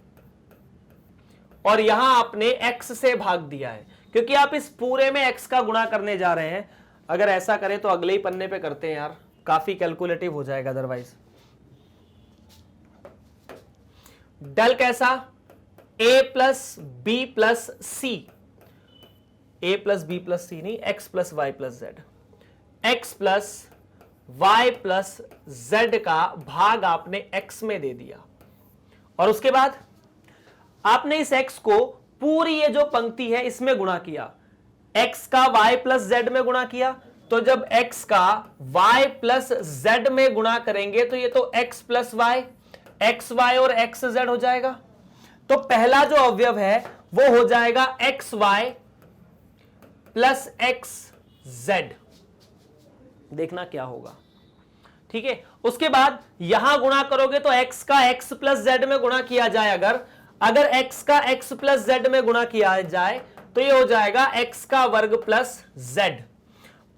और यहां आपने x से भाग दिया है क्योंकि आप इस पूरे में x का गुणा करने जा रहे हैं। अगर ऐसा करें तो अगले ही पन्ने पे करते हैं यार, काफी कैलकुलेटिव हो जाएगा अदरवाइज। डेल कैसा, a plus B plus C, a plus B plus C नहीं, x plus Y plus Z, x plus y plus z का भाग आपने x में दे दिया और उसके बाद आपने इस x को पूरी ये जो पंक्ति है इसमें गुणा किया, x का y प्लस z में गुणा किया। तो जब x का y प्लस z में गुणा करेंगे तो ये तो x plus Y, X Y और एक्स जेड हो जाएगा। तो पहला जो अवयव है वो हो जाएगा X Y plus X Z. देखना क्या होगा, ठीक है। उसके बाद यहां गुणा करोगे तो x का x प्लस जेड में गुणा किया जाए, अगर x का x प्लस जेड में गुणा किया जाए तो ये हो जाएगा x का वर्ग प्लस z।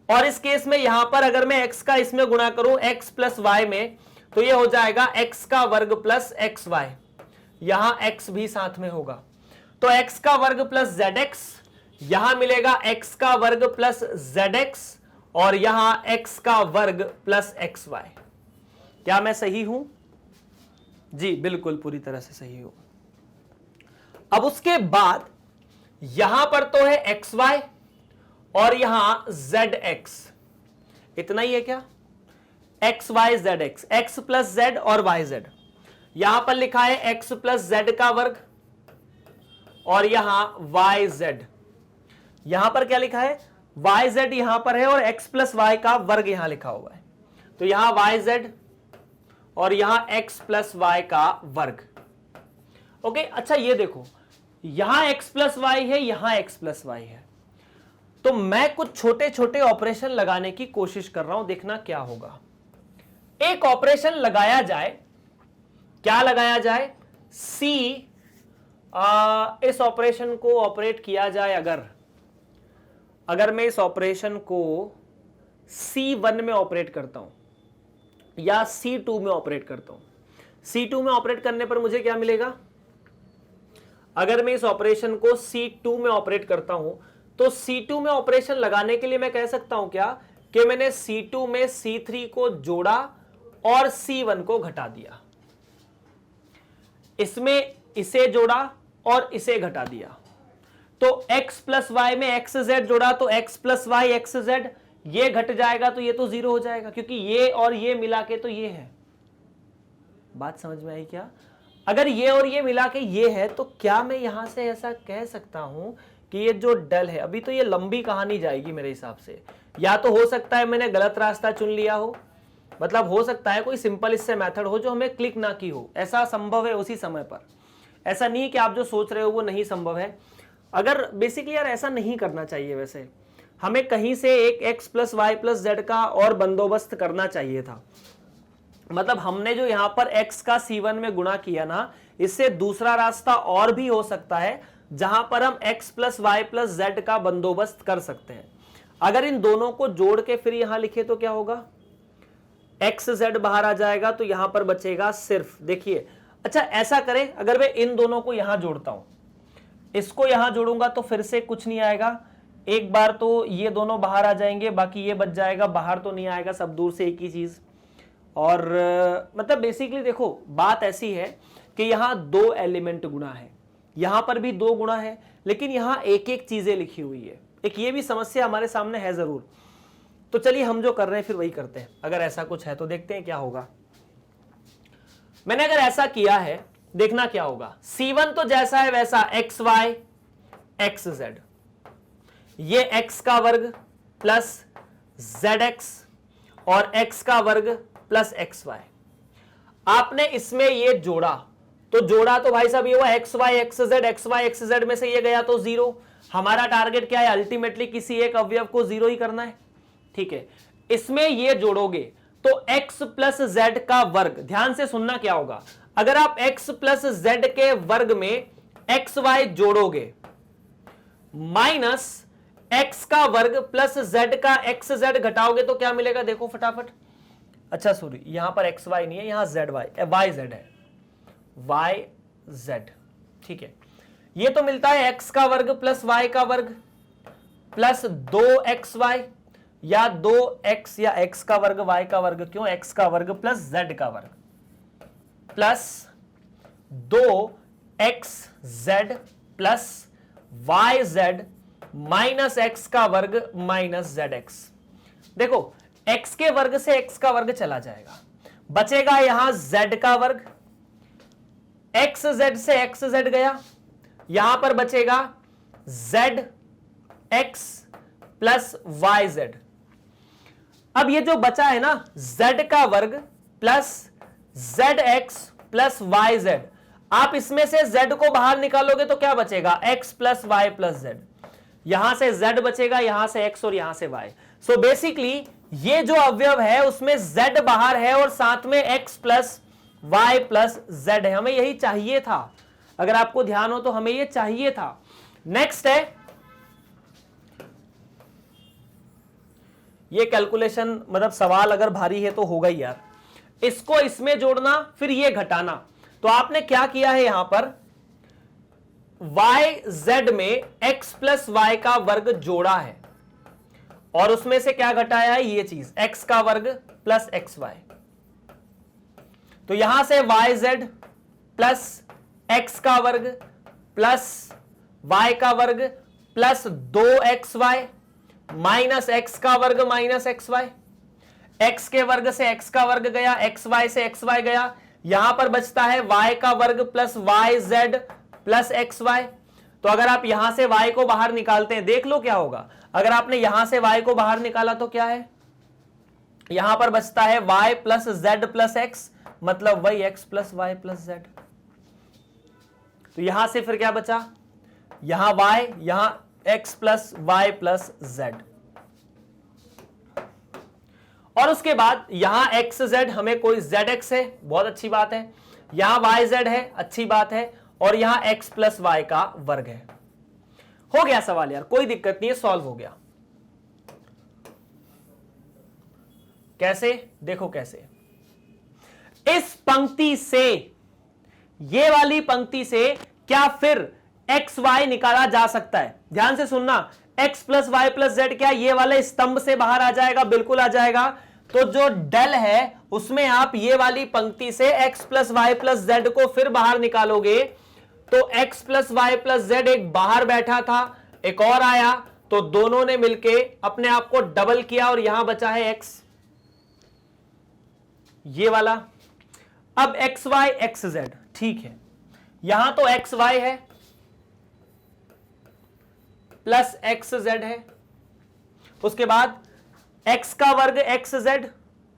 और इस केस में यहां पर अगर मैं x का इसमें गुणा करूं x प्लस वाई में तो ये हो जाएगा x का वर्ग प्लस एक्स वाई, यहां x भी साथ में होगा। तो x का वर्ग प्लस जेड एक्स, यहां मिलेगा x का वर्ग प्लस जेड एक्स और यहां x का वर्ग प्लस एक्स वाई। क्या मैं सही हूं? जी बिल्कुल पूरी तरह से सही हूं। अब उसके बाद यहां पर तो है एक्स वाई और यहां जेड एक्स, इतना ही है क्या? X Y Z X, X plus Z और वाई जेड। यहां पर लिखा है एक्स प्लस जेड का वर्ग और यहां वाई जेड। यहां पर क्या लिखा है? वाई जेड यहां पर है और एक्स प्लस वाई का वर्ग यहां लिखा हुआ है, तो यहां वाई जेड और यहां एक्स प्लस वाई का वर्ग। ओके, अच्छा ये देखो, यहां एक्स प्लस वाई है, यहां एक्स प्लस वाई है, तो मैं कुछ छोटे छोटे ऑपरेशन लगाने की कोशिश कर रहा हूं, देखना क्या होगा। एक ऑपरेशन लगाया जाए, क्या लगाया जाए? सी, इस ऑपरेशन को ऑपरेट किया जाए, अगर मैं इस ऑपरेशन को C1 में ऑपरेट करता हूं या C2 में ऑपरेट करता हूं, C2 में ऑपरेट करने पर मुझे क्या मिलेगा? अगर मैं इस ऑपरेशन को C2 में ऑपरेट करता हूं तो C2 में ऑपरेशन लगाने के लिए मैं कह सकता हूं क्या कि मैंने C2 में C3 को जोड़ा और C1 को घटा दिया, इसमें इसे जोड़ा और इसे घटा दिया, तो x प्लस वाई में एक्स जेड जोड़ा तो x plus Y X Z, ये घट जाएगा तो ये तो जीरो हो जाएगा, क्योंकि ये और ये मिला के तो ये है। बात समझ में आई क्या? अगर ये और ये मिला के ये है तो क्या मैं यहां से ऐसा कह सकता हूं कि ये जो डल है, अभी तो ये लंबी कहानी जाएगी मेरे हिसाब से, या तो हो सकता है मैंने गलत रास्ता चुन लिया हो, मतलब हो सकता है कोई सिंपल इससे मेथड हो जो हमें क्लिक ना की हो, ऐसा संभव है उसी समय पर। ऐसा नहीं कि आप जो सोच रहे हो वो नहीं संभव है। अगर बेसिकली यार ऐसा नहीं करना चाहिए, वैसे हमें कहीं से एक x plus Y plus Z का और बंदोबस्त करना चाहिए था। मतलब हमने जो यहां पर x का C1 में गुणा किया ना, इससे दूसरा रास्ता और भी हो सकता है जहां पर हम x plus Y plus Z का बंदोबस्त कर सकते हैं। अगर इन दोनों को जोड़ के फिर यहां लिखे तो क्या होगा? एक्स जेड बाहर आ जाएगा, तो यहां पर बचेगा सिर्फ, देखिए, अच्छा ऐसा करें, अगर मैं इन दोनों को यहां जोड़ता हूं, इसको यहां जोड़ूंगा तो फिर से कुछ नहीं आएगा, एक बार तो ये दोनों बाहर आ जाएंगे, बाकी ये बच जाएगा, बाहर तो नहीं आएगा, सब दूर से एक ही चीज। और मतलब बेसिकली देखो बात ऐसी है कि यहां दो एलिमेंट गुणा है, यहां पर भी दो गुणा है, लेकिन यहां एक एक चीजें लिखी हुई है। एक ये भी समस्या हमारे सामने है जरूर, तो चलिए हम जो कर रहे हैं फिर वही करते हैं। अगर ऐसा कुछ है तो देखते हैं क्या होगा। मैंने अगर ऐसा किया है, देखना क्या होगा। C1 तो जैसा है वैसा एक्स वाई एक्स जेड, ये x का वर्ग प्लस जेड एक्स और x का वर्ग प्लस एक्स वाई। आपने इसमें ये जोड़ा तो भाई साहब ये हुआ एक्स वाई एक्स जेड में से ये गया तो जीरो। हमारा टारगेट क्या है? अल्टीमेटली किसी एक अवयव को जीरो ही करना है, ठीक है। इसमें ये जोड़ोगे तो x प्लस जेड का वर्ग, ध्यान से सुनना क्या होगा, अगर आप x प्लस जेड के वर्ग में एक्स वाई जोड़ोगे माइनस x का वर्ग प्लस z का एक्स जेड घटाओगे तो क्या मिलेगा? देखो फटाफट। अच्छा सॉरी, यहां पर एक्स वाई नहीं है, यहां जेड वाई जेड है, वाई जेड, ठीक है। ये तो मिलता है x का वर्ग प्लस y का वर्ग प्लस 2xy, या 2x या x का वर्ग y का वर्ग, क्यों? x का वर्ग प्लस z का वर्ग plus 2xz plus yz minus x का वर्ग माइनस zx। देखो x के वर्ग से x का वर्ग चला जाएगा, बचेगा यहां z का वर्ग, xz से xz गया, यहां पर बचेगा zx प्लस yz। अब ये जो बचा है ना z का वर्ग प्लस zx प्लस yz, आप इसमें से z को बाहर निकालोगे तो क्या बचेगा? x plus y plus z। यहां से z बचेगा, यहां से x और यहां से y। सो बेसिकली ये जो अवयव है उसमें z बाहर है और साथ में x plus y plus z है। हमें यही चाहिए था, अगर आपको ध्यान हो तो हमें ये चाहिए था। नेक्स्ट है ये कैलकुलेशन, मतलब सवाल अगर भारी है तो होगा ही यार। इसको इसमें जोड़ना फिर ये घटाना, तो आपने क्या किया है यहां पर y z में x प्लस y का वर्ग जोड़ा है और उसमें से क्या घटाया है, ये चीज x का वर्ग प्लस एक्स वाई। तो यहां से वाई जेड प्लस एक्स का वर्ग प्लस वाई का वर्ग प्लस 2xy माइनस एक्स का वर्ग माइनस एक्स वाई। एक्स के वर्ग से एक्स का वर्ग गया, एक्स वाई से एक्स वाई गया, यहां पर बचता है y का वर्ग plus Y Z plus X Y. तो अगर आप यहां से y को बाहर निकालते हैं, देख लो क्या होगा। अगर आपने यहां से y को बाहर निकाला तो क्या है, यहां पर बचता है y plus Z plus X, मतलब वही x plus Y plus Z. तो यहां से फिर क्या बचा, यहां y, यहां x plus Y plus Z. और उसके बाद यहां एक्स जेड हमें कोई जेड एक्स है, बहुत अच्छी बात है, यहां वाई जेड है, अच्छी बात है, और यहां एक्स प्लस वाई का वर्ग है। हो गया सवाल यार, कोई दिक्कत नहीं है, सॉल्व हो गया। कैसे, देखो कैसे, इस पंक्ति से, ये वाली पंक्ति से क्या फिर एक्स वाई निकाला जा सकता है। ध्यान से सुनना, X plus Y plus Z क्या ये वाले स्तंभ से बाहर आ जाएगा, बिल्कुल आ जाएगा। तो जो डेल है उसमें आप ये वाली पंक्ति से X plus Y plus Z को फिर बाहर निकालोगे, तो X plus Y plus Z एक बाहर बैठा था, एक और आया, तो दोनों ने मिलके अपने आप को डबल किया और यहां बचा है एक्स, ये वाला। अब एक्स वाई एक्स जेड, ठीक है, यहां तो एक्स वाई है प्लस एक्स जेड है, उसके बाद एक्स का वर्ग एक्स जेड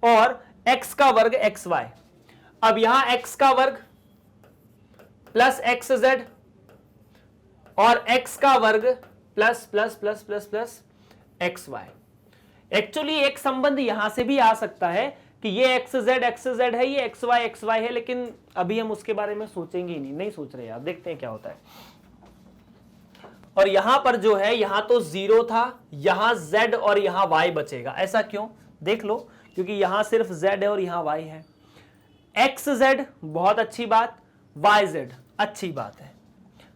और एक्स का वर्ग एक्स वाई। अब यहां एक्स का वर्ग प्लस एक्स जेड और एक्स का वर्ग plus plus plus plus plus X Y. Actually एक संबंध यहां से भी आ सकता है कि ये एक्स जेड है, ये एक्स वाई है, लेकिन अभी हम उसके बारे में सोचेंगे ही नहीं सोच रहे यार, देखते हैं क्या होता है। और यहां पर जो है, यहां तो 0 था, यहां z और यहां y बचेगा। ऐसा क्यों, देख लो, क्योंकि यहां सिर्फ z है और यहां y है। एक्स जेड बहुत अच्छी बात, वाई जेड अच्छी बात है,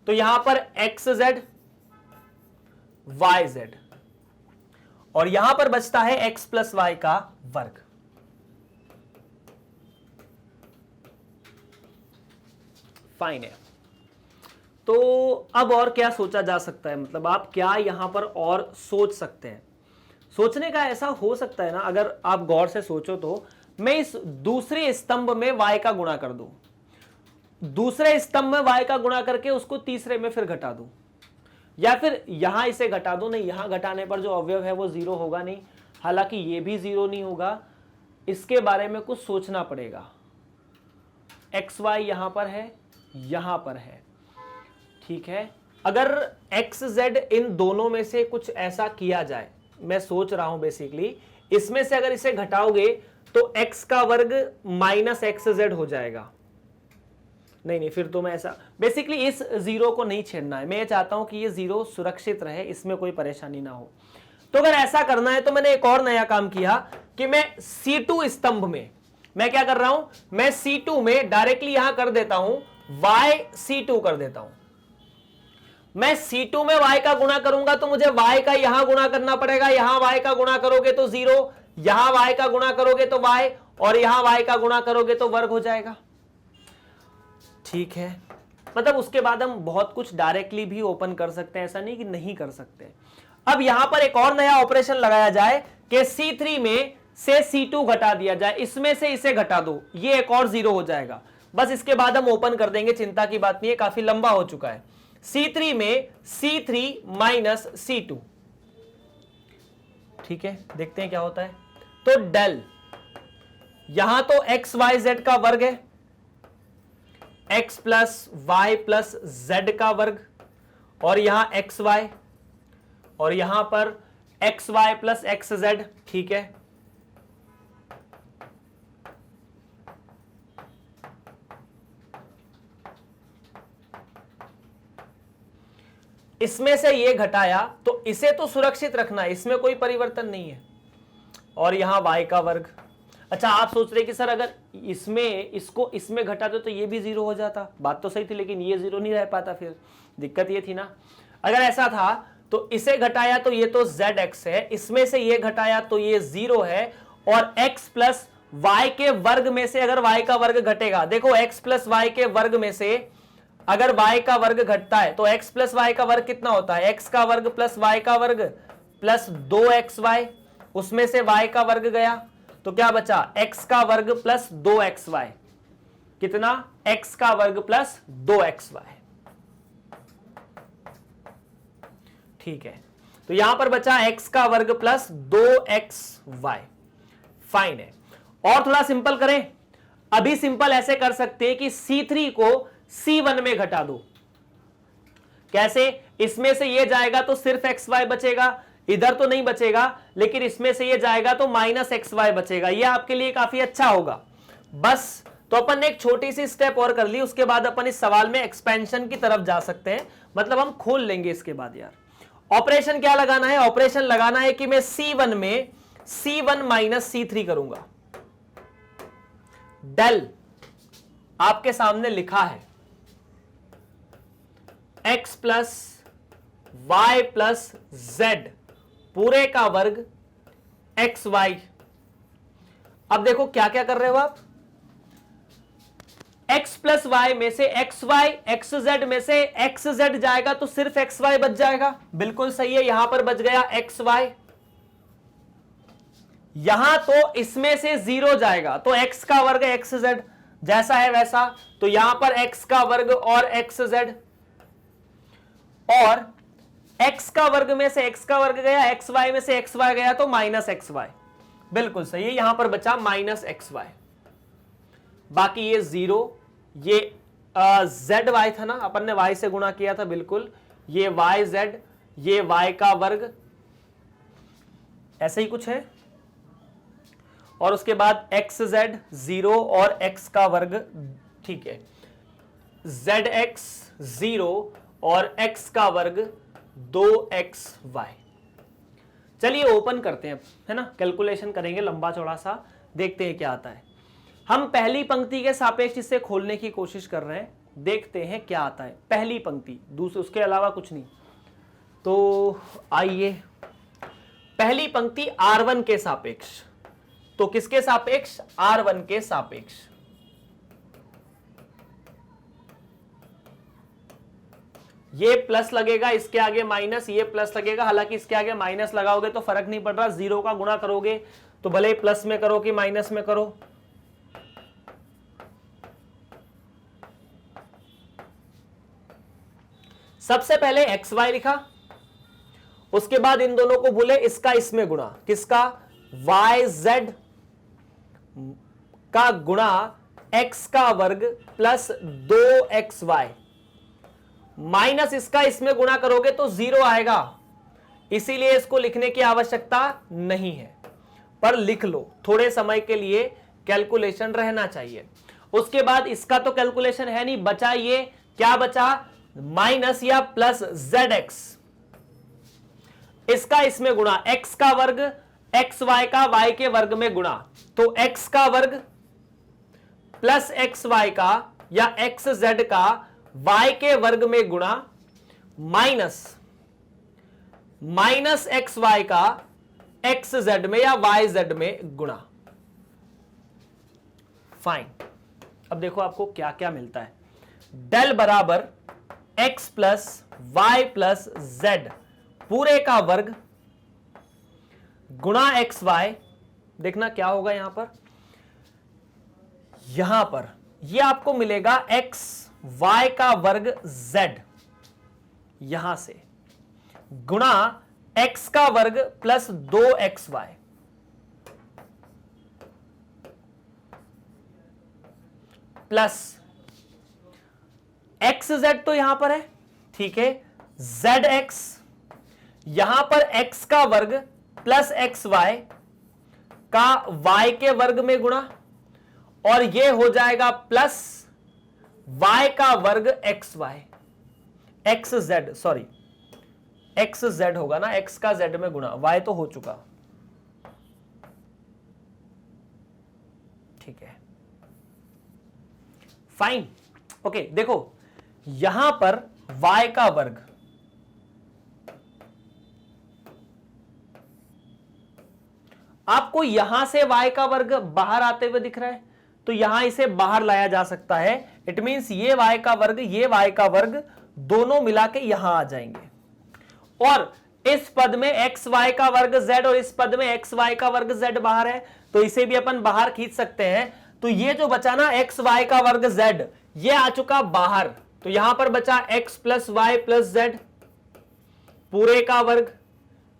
तो यहां पर एक्स जेड वाई जेड और यहां पर बचता है एक्स प्लस वाई का वर्ग। फाइन है। तो अब और क्या सोचा जा सकता है, मतलब आप क्या यहां पर और सोच सकते हैं। सोचने का ऐसा हो सकता है ना, अगर आप गौर से सोचो तो मैं इस दूसरे स्तंभ में y का गुणा कर दूं, दूसरे स्तंभ में y का गुणा करके उसको तीसरे में फिर घटा दूं, या फिर यहां इसे घटा दूं। नहीं, यहां घटाने पर जो अवयव है वो 0 होगा नहीं, हालांकि ये भी 0 नहीं होगा, इसके बारे में कुछ सोचना पड़ेगा। एक्स वाई यहां पर है, यहां पर है, ठीक है। अगर एक्स जेड इन दोनों में से कुछ ऐसा किया जाए, मैं सोच रहा हूं बेसिकली, इसमें से अगर इसे घटाओगे तो एक्स का वर्ग माइनस एक्स जेड हो जाएगा। नहीं, फिर तो मैं ऐसा, बेसिकली इस 0 को नहीं छेड़ना है, मैं ये चाहता हूं कि ये 0 सुरक्षित रहे, इसमें कोई परेशानी ना हो। तो अगर ऐसा करना है तो मैंने एक और नया काम किया कि मैं C2 स्तंभ में, मैं क्या कर रहा हूं, मैं C2 में डायरेक्टली यहां कर देता हूं y C2 कर देता हूं। मैं C2 में y का गुणा करूंगा तो मुझे y का यहां गुणा करना पड़ेगा, यहां y का गुणा करोगे तो 0, यहां y का गुणा करोगे तो y, और यहां y का गुणा करोगे तो वर्ग हो जाएगा, ठीक है। मतलब उसके बाद हम बहुत कुछ डायरेक्टली भी ओपन कर सकते हैं, ऐसा नहीं कि नहीं कर सकते। अब यहां पर एक और नया ऑपरेशन लगाया जाए कि C3 में से C2 घटा दिया जाए, इसमें से इसे घटा दो, ये एक और 0 हो जाएगा। बस इसके बाद हम ओपन कर देंगे, चिंता की बात नहीं है, काफी लंबा हो चुका है। C3 में C3 माइनस C2, ठीक है, देखते हैं क्या होता है। तो डेल, यहां तो एक्स वाई जेड का वर्ग है, X plus Y plus Z का वर्ग, और यहां एक्स वाई, और यहां पर X Y plus X Z, ठीक है। इसमें से ये घटाया तो इसे तो सुरक्षित रखना है, इसमें कोई परिवर्तन नहीं है, और यहां y का वर्ग। अच्छा, आप सोच रहे कि सर अगर इसमें इसको इसमें घटा दो तो ये भी 0 हो जाता, बात तो सही थी, लेकिन ये 0 नहीं रह पाता, फिर दिक्कत ये थी ना। अगर ऐसा था तो इसे घटाया तो ये तो zx है, इसमें से ये घटाया तो ये 0 है, और x प्लस वाई के वर्ग में से अगर y का वर्ग घटेगा, देखो x प्लस वाई के वर्ग में से अगर y का वर्ग घटता है तो x प्लस वाई का वर्ग कितना होता है, x का वर्ग प्लस y का वर्ग प्लस 2xy, उसमें से y का वर्ग गया तो क्या बचा, x का वर्ग प्लस 2xy, कितना, x का वर्ग प्लस 2xy। ठीक है, तो यहां पर बचा x का वर्ग प्लस 2xy। फाइन है। और थोड़ा सिंपल करें, अभी सिंपल ऐसे कर सकते हैं कि C3 को C1 में घटा दो। कैसे, इसमें से ये जाएगा तो सिर्फ xy बचेगा, इधर तो नहीं बचेगा, लेकिन इसमें से ये जाएगा तो माइनस xy बचेगा। ये आपके लिए काफी अच्छा होगा। बस, तो अपन ने एक छोटी सी स्टेप और कर ली, उसके बाद अपन इस सवाल में एक्सपेंशन की तरफ जा सकते हैं, मतलब हम खोल लेंगे इसके बाद। यार ऑपरेशन क्या लगाना है, ऑपरेशन लगाना है कि मैं C1 में C1 माइनस C3 करूंगा। डेल आपके सामने लिखा है x plus Y plus Z पूरे का वर्ग एक्स वाई। अब देखो क्या क्या कर रहे हो आप, x प्लस वाई में से एक्स वाई, एक्स जेड में से एक्स जेड जाएगा तो सिर्फ एक्स वाई बच जाएगा। बिल्कुल सही है, यहां पर बच गया एक्स वाई। यहां तो इसमें से 0 जाएगा तो x का वर्ग एक्स जेड जैसा है वैसा, तो यहां पर x का वर्ग और एक्स जेड, और x का वर्ग में से x का वर्ग गया, एक्स वाई में से एक्स वाई गया तो माइनस एक्स वाई। बिल्कुल सही है, यहां पर बचा माइनस एक्स वाई। बाकी ये 0, ये जेड वाई था ना, अपन ने y से गुणा किया था, बिल्कुल ये वाई जेड, ये y का वर्ग, ऐसे ही कुछ है, और उसके बाद एक्स जेड 0 और x का वर्ग। ठीक है, जेड एक्स 0 और x का वर्ग 2xy। चलिए ओपन करते हैं, है ना, कैलकुलेशन करेंगे लंबा चौड़ा सा, देखते हैं क्या आता है। हम पहली पंक्ति के सापेक्ष इसे खोलने की कोशिश कर रहे हैं, देखते हैं क्या आता है। पहली पंक्ति, दूसरे उसके अलावा कुछ नहीं। तो आइए, पहली पंक्ति R1 के सापेक्ष, तो किसके सापेक्ष, R1 के सापेक्ष। ये प्लस लगेगा, इसके आगे माइनस, ये प्लस लगेगा, हालांकि इसके आगे माइनस लगाओगे तो फर्क नहीं पड़ रहा, 0 का गुणा करोगे तो भले ही प्लस में करो कि माइनस में करो। सबसे पहले एक्स वाई लिखा, उसके बाद इन दोनों को बोले इसका इसमें गुणा, किसका, वाई जेड का गुणा एक्स का वर्ग प्लस 2xy, माइनस इसका इसमें गुणा करोगे तो 0 आएगा, इसीलिए इसको लिखने की आवश्यकता नहीं है, पर लिख लो, थोड़े समय के लिए कैलकुलेशन रहना चाहिए। उसके बाद इसका तो कैलकुलेशन है नहीं, बचा ये, क्या बचा, माइनस या प्लस zx, इसका इसमें गुणा, x का वर्ग एक्स वाई का y के वर्ग में गुणा, तो x का वर्ग प्लस एक्स वाई का या एक्स जेड का y के वर्ग में गुणा, माइनस माइनस एक्स वाई का एक्स जेड में या वाई जेड में गुणा। फाइन, अब देखो आपको क्या क्या मिलता है। डेल बराबर x plus Y plus Z पूरे का वर्ग गुणा एक्स वाई, देखना क्या होगा यहां पर यह आपको मिलेगा x y का वर्ग z, यहां से गुणा x का वर्ग plus 2xy, plus X Z तो यहां पर है, ठीक है, जेड एक्स, यहां पर x का वर्ग प्लस एक्स वाई का y के वर्ग में गुणा, और यह हो जाएगा प्लस y का वर्ग X Y, X Z, sorry X Z होगा ना, x का z में गुणा, y तो हो चुका, ठीक है, फाइन। ओके, देखो यहां पर y का वर्ग आपको यहां से y का वर्ग बाहर आते हुए दिख रहा है, तो यहां इसे बाहर लाया जा सकता है। इट मींस ये y का वर्ग, ये y का वर्ग दोनों मिला के यहां आ जाएंगे, और इस पद में एक्स वाई का वर्ग z और इस पद में एक्स वाई का वर्ग z बाहर है, तो इसे भी अपन बाहर खींच सकते हैं। तो ये जो बचा ना एक्स वाई का वर्ग z, ये आ चुका बाहर, तो यहां पर बचा x plus Y plus z पूरे का वर्ग,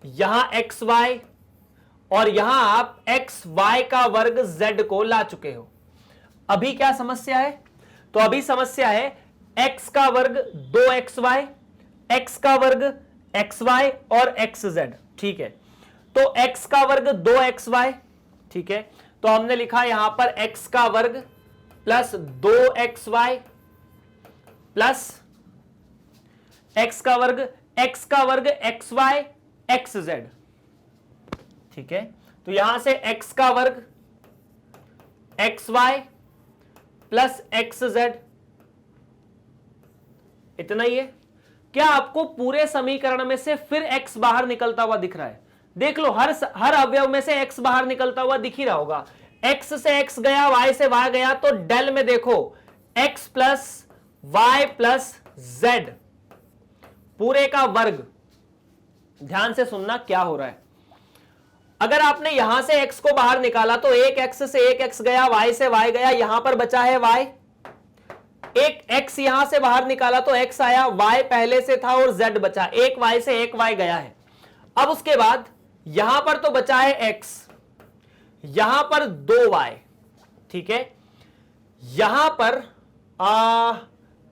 यहां एक्स वाई, और यहां आप एक्स वाई का वर्ग z को ला चुके हो। अभी क्या समस्या है? तो अभी समस्या है x का वर्ग 2xy, x का वर्ग xy और xz। ठीक है, तो x का वर्ग 2xy, ठीक है, तो हमने लिखा यहां पर x का वर्ग प्लस 2xy प्लस x का वर्ग xy xz। ठीक है, तो यहां से x का वर्ग xy प्लस xz, इतना ही है। क्या आपको पूरे समीकरण में से फिर x बाहर निकलता हुआ दिख रहा है? देख लो, हर अवयव में से x बाहर निकलता हुआ दिख ही रहा होगा। x से x गया, y से y गया, तो डेल में देखो x plus Y plus z पूरे का वर्ग। ध्यान से सुनना क्या हो रहा है। अगर आपने यहां से x को बाहर निकाला तो एक x से एक x गया, y से y गया, यहां पर बचा है y। एक x यहां से बाहर निकाला तो x आया, y पहले से था और z बचा, एक y से एक y गया है। अब उसके बाद यहां पर तो बचा है x, यहां पर 2y, ठीक है, यहां पर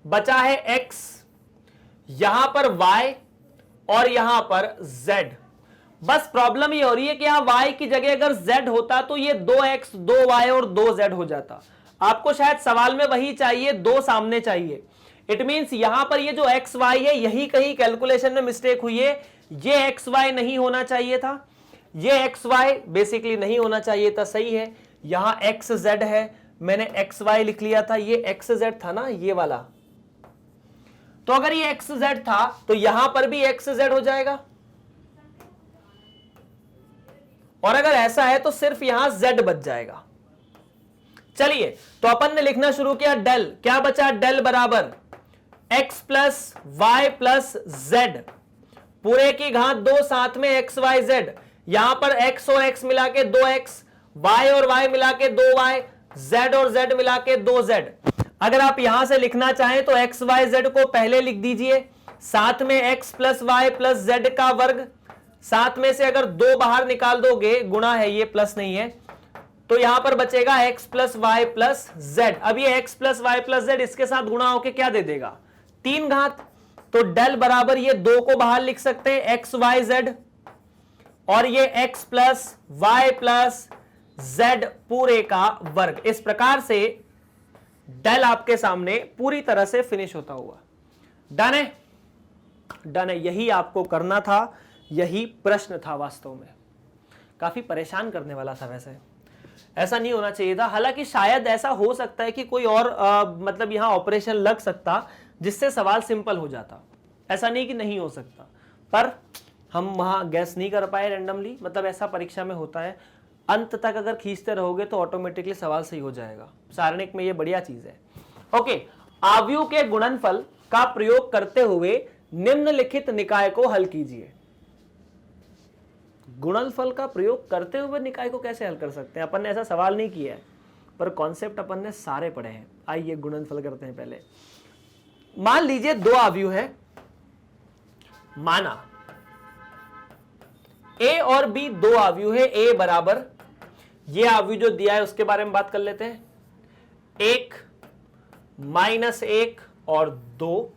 बचा है x, यहां पर y और यहां पर z। बस प्रॉब्लम ये हो रही है कि यहां y की जगह अगर z होता तो ये 2x 2y और 2z हो जाता। आपको शायद सवाल में वही चाहिए, 2 सामने चाहिए। इट मींस यहां पर ये जो एक्स वाई है, यही कहीं कैलकुलेशन में मिस्टेक हुई है। ये एक्स वाई नहीं होना चाहिए था, ये एक्स वाई बेसिकली नहीं होना चाहिए था, सही है। यहां एक्स जेड है, मैंने एक्स वाई लिख लिया था, ये एक्स जेड था ना ये वाला। तो अगर ये एक्स जेड था तो यहां पर भी एक्स जेड हो जाएगा, और अगर ऐसा है तो सिर्फ यहां जेड बच जाएगा। चलिए, तो अपन ने लिखना शुरू किया डेल। क्या बचा? डेल बराबर x plus Y plus Z पूरे की घात 2 साथ में एक्स वाई जेड। यहां पर x और x मिला के 2x, y और y मिला के 2y, z और z मिला के 2z। अगर आप यहां से लिखना चाहें तो एक्स वाई जेड को पहले लिख दीजिए, साथ में x plus Y plus Z का वर्ग, साथ में से अगर 2 बाहर निकाल दोगे, गुणा है ये प्लस नहीं है, तो यहां पर बचेगा x plus Y plus Z. अब ये x plus Y plus Z इसके साथ गुणा होके क्या दे देगा? 3 घात। तो डेल बराबर ये 2 को बाहर लिख सकते हैं एक्स वाई जेड, और ये x plus Y plus Z पूरे का वर्ग। इस प्रकार से डेल आपके सामने पूरी तरह से फिनिश होता हुआ। डन है? डन है। यही आपको करना था, यही प्रश्न था। वास्तव में काफी परेशान करने वाला था, वैसे ऐसा नहीं होना चाहिए था। हालांकि शायद ऐसा हो सकता है कि कोई और मतलब यहां ऑपरेशन लग सकता जिससे सवाल सिंपल हो जाता। ऐसा नहीं कि नहीं हो सकता, पर हम वहां गैस नहीं कर पाए रैंडमली। मतलब ऐसा परीक्षा में होता है, अंत तक अगर खींचते रहोगे तो ऑटोमेटिकली सवाल सही हो जाएगा। सारणिक में ये बढ़िया चीज है। ओके, आव्यूह के गुणनफल का प्रयोग करते हुए निम्नलिखित निकाय को हल कीजिए। गुणनफल का प्रयोग करते हुए निकाय को कैसे हल कर सकते हैं? अपन ने ऐसा सवाल नहीं किया है, पर कॉन्सेप्ट अपन ने सारे पढ़े हैं। आइए गुणनफल करते हैं। पहले मान लीजिए 2 आव्यूह है, माना a और b 2 आव्यूह है। a बराबर ये आव्यूह जो दिया है उसके बारे में बात कर लेते हैं, 1 माइनस 1 और 2।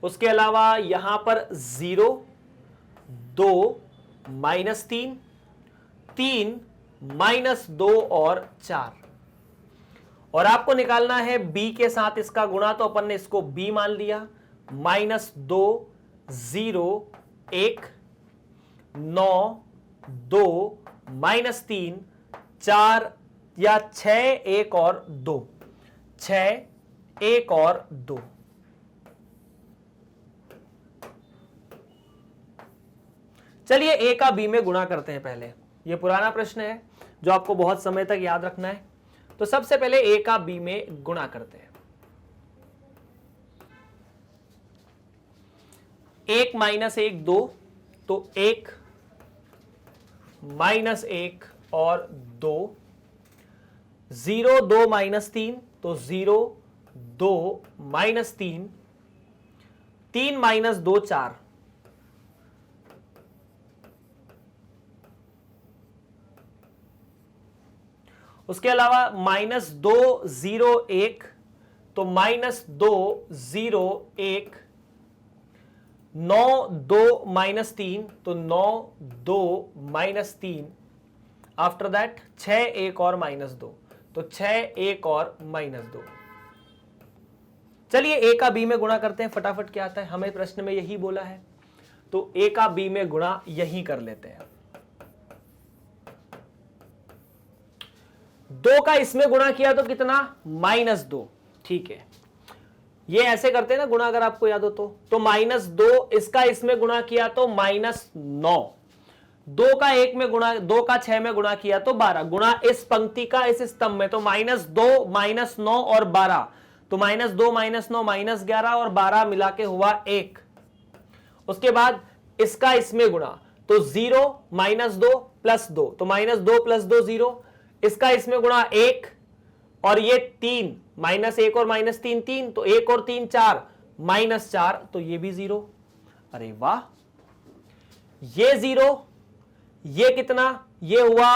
उसके अलावा यहां पर 0 2 माइनस 3 3 माइनस 2 और 4। और आपको निकालना है b के साथ इसका गुणा, तो अपन ने इसको b मान लिया। माइनस 2 0 1 9 2 माइनस 3 4 या 6 1 और 2, 6 1 और 2। चलिए a का b में गुणा करते हैं। पहले ये पुराना प्रश्न है जो आपको बहुत समय तक याद रखना है। तो सबसे पहले a का b में गुणा करते हैं। 1 माइनस 1 2, तो 1 माइनस 1 और 2, 0 2 माइनस 3, तो 0 2 माइनस 3, 3 माइनस 2 4, उसके अलावा माइनस 2 0 1, तो माइनस 2 0 1, 9 2 माइनस 3, तो 9 2 माइनस 3, आफ्टर दैट 6 1 और माइनस 2, तो 6 1 और माइनस 2। चलिए a का b में गुणा करते हैं, फटाफट क्या आता है, हमें प्रश्न में यही बोला है, तो a का b में गुणा यही कर लेते हैं। 2 का इसमें गुणा किया तो कितना, -2, ठीक है। ये ऐसे करते हैं ना गुणा, अगर आपको याद हो तो -2, इसका इसमें गुणा किया तो -9, 2 का 1 में गुणा, 2 का 6 में गुणा किया तो 12, गुणा इस पंक्ति का इस स्तंभ में, तो -2 -9 और 12, तो -2 -9 -11 और 12 मिला के हुआ 1। उसके बाद इसका इसमें गुणा, तो 0 -2 + 2, तो -2 + 2 0, इसका इसमें गुणा 1 और ये 3, -1 और -3 3, तो 1 और 3 4, -4, तो ये भी 0। अरे वाह, ये 0, ये कितना, ये हुआ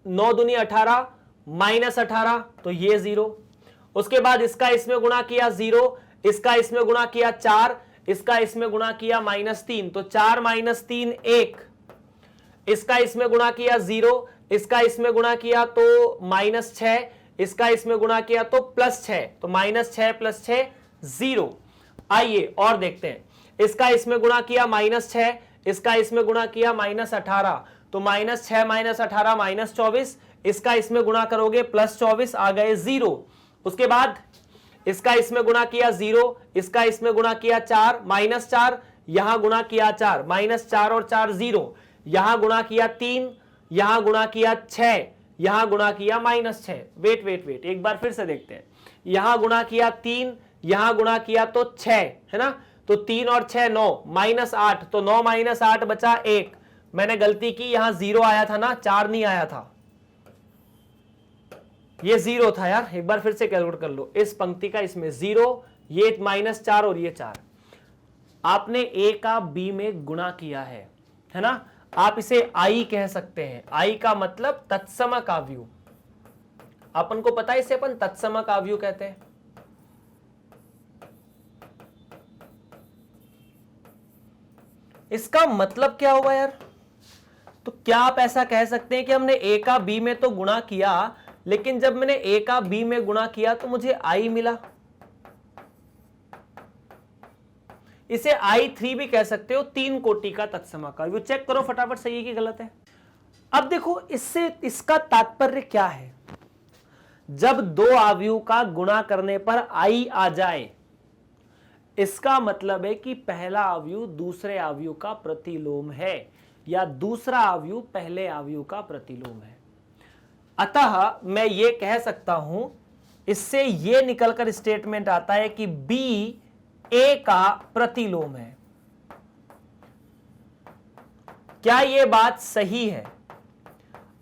9 दूनी 18, -18, तो ये 0। उसके बाद इसका इसमें गुणा किया 0, इसका इसमें गुणा किया 4, इसका इसमें गुणा किया -3, तो 4 -3 1, इसका इसमें गुणा किया 0, इसका इसमें गुणा किया तो -6, इसका इसमें गुणा किया तो +6, तो -6 + 6 0। आइए और देखते हैं, इसका इसमें गुणा किया -6, इसका इसमें गुणा किया -18, तो -6 -18 -24, इसका इसमें गुणा करोगे +24, आ गए 0। उसके बाद इसका इसमें गुणा किया 0, इसका इसमें गुणा किया 4, -4, यहां गुणा किया 4, -4 और 4 0, यहां गुणा किया 3, यहां गुणा किया 6, यहां गुणा किया -6। वेट एक बार फिर से देखते हैं, यहां गुणा किया 3, यहां गुणा किया तो 6, है ना, तो 3 और 6 9, -8, तो 9 -8 बचा 1। मैंने गलती की, यहां 0 आया था ना, 4 नहीं आया था, ये 0 था यार, एक बार फिर से कैलकुलेट कर लो, इस पंक्ति का इसमें 0, ये -4 और ये 4। आपने a का b में गुणा किया है ना, आप इसे I कह सकते हैं। I का मतलब तत्समक आव्यूह, अपन को पता है इसे अपन तत्समक आव्यूह कहते हैं। इसका मतलब क्या होगा यार, तो क्या आप ऐसा कह सकते हैं कि हमने a का b में तो गुणा किया, लेकिन जब मैंने a का b में गुणा किया तो मुझे I मिला। इसे I3 भी कह सकते हो, 3 कोटि का तत्समक आव्यूह। चेक करो फटाफट, सही है कि गलत है। अब देखो इससे इसका तात्पर्य क्या है, जब 2 आव्यूह का गुणा करने पर I आ जाए, इसका मतलब है कि पहला आव्यूह दूसरे आव्यूह का प्रतिलोम है, या दूसरा आव्यूह पहले आव्यूह का प्रतिलोम है। अतः मैं ये कह सकता हूं, इससे ये निकलकर स्टेटमेंट आता है कि B A का प्रतिलोम है। क्या यह बात सही है?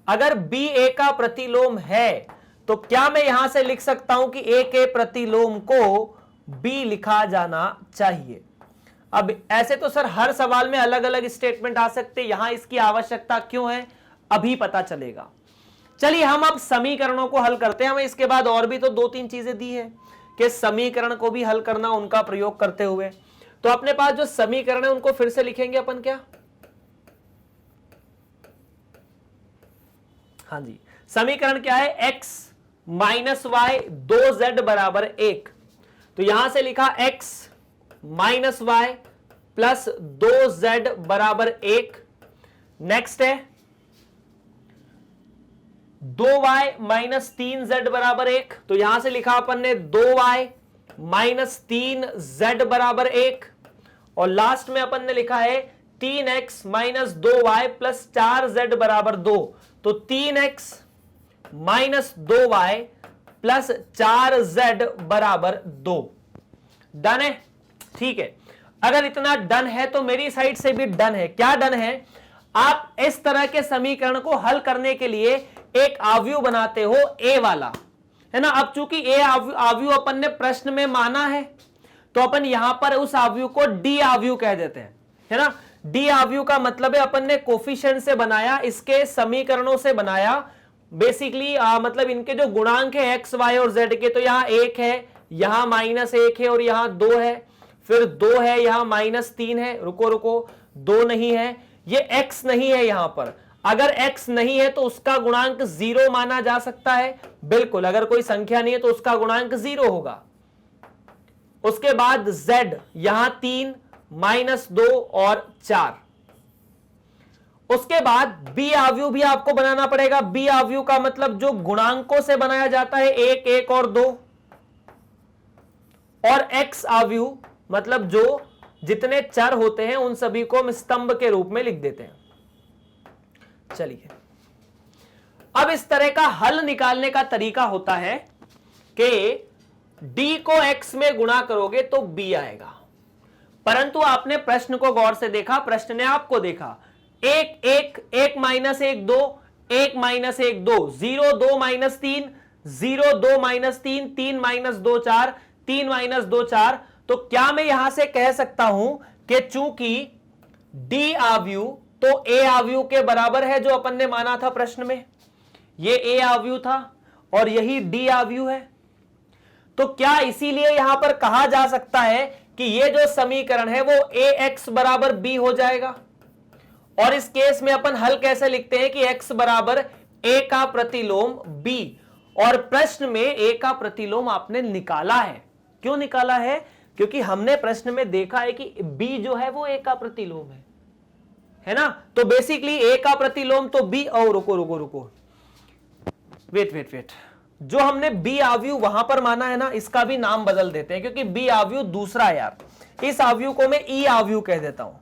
अगर B A का प्रतिलोम है तो क्या मैं यहां से लिख सकता हूं कि A के प्रतिलोम को B लिखा जाना चाहिए? अब ऐसे तो सर हर सवाल में अलग अलग स्टेटमेंट आ सकते, यहां इसकी आवश्यकता क्यों है अभी पता चलेगा। चलिए हम अब समीकरणों को हल करते हैं। हमें इसके बाद और भी तो 2-3 चीजें दी है कि समीकरण को भी हल करना, उनका प्रयोग करते हुए। तो अपने पास जो समीकरण है उनको फिर से लिखेंगे अपन क्या? हाँ जी, समीकरण क्या है? x माइनस वाई 2z बराबर 1। तो यहां से लिखा x minus Y plus 2z बराबर 1। नेक्स्ट है 2y माइनस 3z बराबर 1। तो यहां से लिखा अपन ने 2y माइनस 3z बराबर 1। और लास्ट में अपन ने लिखा है 3x minus 2y plus 4z बराबर 2। तो 3x minus 2y plus 4z बराबर 2। डन है? ठीक है, अगर इतना डन है तो मेरी साइड से भी डन है। क्या डन है? आप इस तरह के समीकरण को हल करने के लिए एक आव्यूह बनाते हो a वाला, है ना। अब चूंकि a आव्यूह अपन ने प्रश्न में माना है, तो अपन यहां पर उस आव्यूह को d आव्यूह कह देते हैं, है ना। d आव्यूह का मतलब है अपन ने कोफिशिएंट से बनाया, इसके समीकरणों से बनाया बेसिकली, मतलब इनके जो गुणांक है x, y और z के, तो यहां 1 है, यहां -1 है और यहां 2 है, फिर 2 है, यहां -3 है, रुको 2 नहीं है, ये x नहीं है यहां पर। अगर x नहीं है तो उसका गुणांक 0 माना जा सकता है, बिल्कुल। अगर कोई संख्या नहीं है तो उसका गुणांक 0 होगा। उसके बाद z, यहां 3, -2 और 4। उसके बाद b आव्यूह भी आपको बनाना पड़ेगा। b आव्यूह का मतलब जो गुणांकों से बनाया जाता है, 1, 1 और 2, और x आव्यूह मतलब जो जितने चर होते हैं उन सभी को हम स्तंभ के रूप में लिख देते हैं। चलिए, अब इस तरह का हल निकालने का तरीका होता है कि d को x में गुणा करोगे तो b आएगा, परंतु आपने प्रश्न को गौर से देखा, प्रश्न ने आपको देखा 1, 1, 1 -1 2, 1 -1 2, 0 2 -3, 0 2 -3, 3 -2 4, 3 -2 4। तो क्या मैं यहां से कह सकता हूं कि चूंकि d आव्यूह तो a आव्यूह के बराबर है, जो अपन ने माना था प्रश्न में, ये a आव्यूह था और यही d आव्यूह है। तो क्या इसीलिए यहां पर कहा जा सकता है कि ये जो समीकरण है वो ax बराबर b हो जाएगा। और इस केस में अपन हल कैसे लिखते हैं कि x बराबर a का प्रतिलोम b, और प्रश्न में a का प्रतिलोम आपने निकाला है। क्यों निकाला है? क्योंकि हमने प्रश्न में देखा है कि b जो है वो a का प्रतिलोम है ना। तो बेसिकली a का प्रतिलोम तो b, और रुको वेट, जो हमने b आव्यूह वहां पर माना है ना, इसका भी नाम बदल देते हैं, क्योंकि b आव्यूह दूसरा है यार। इस आव्यूह को मैं e आव्यूह कह देता हूं,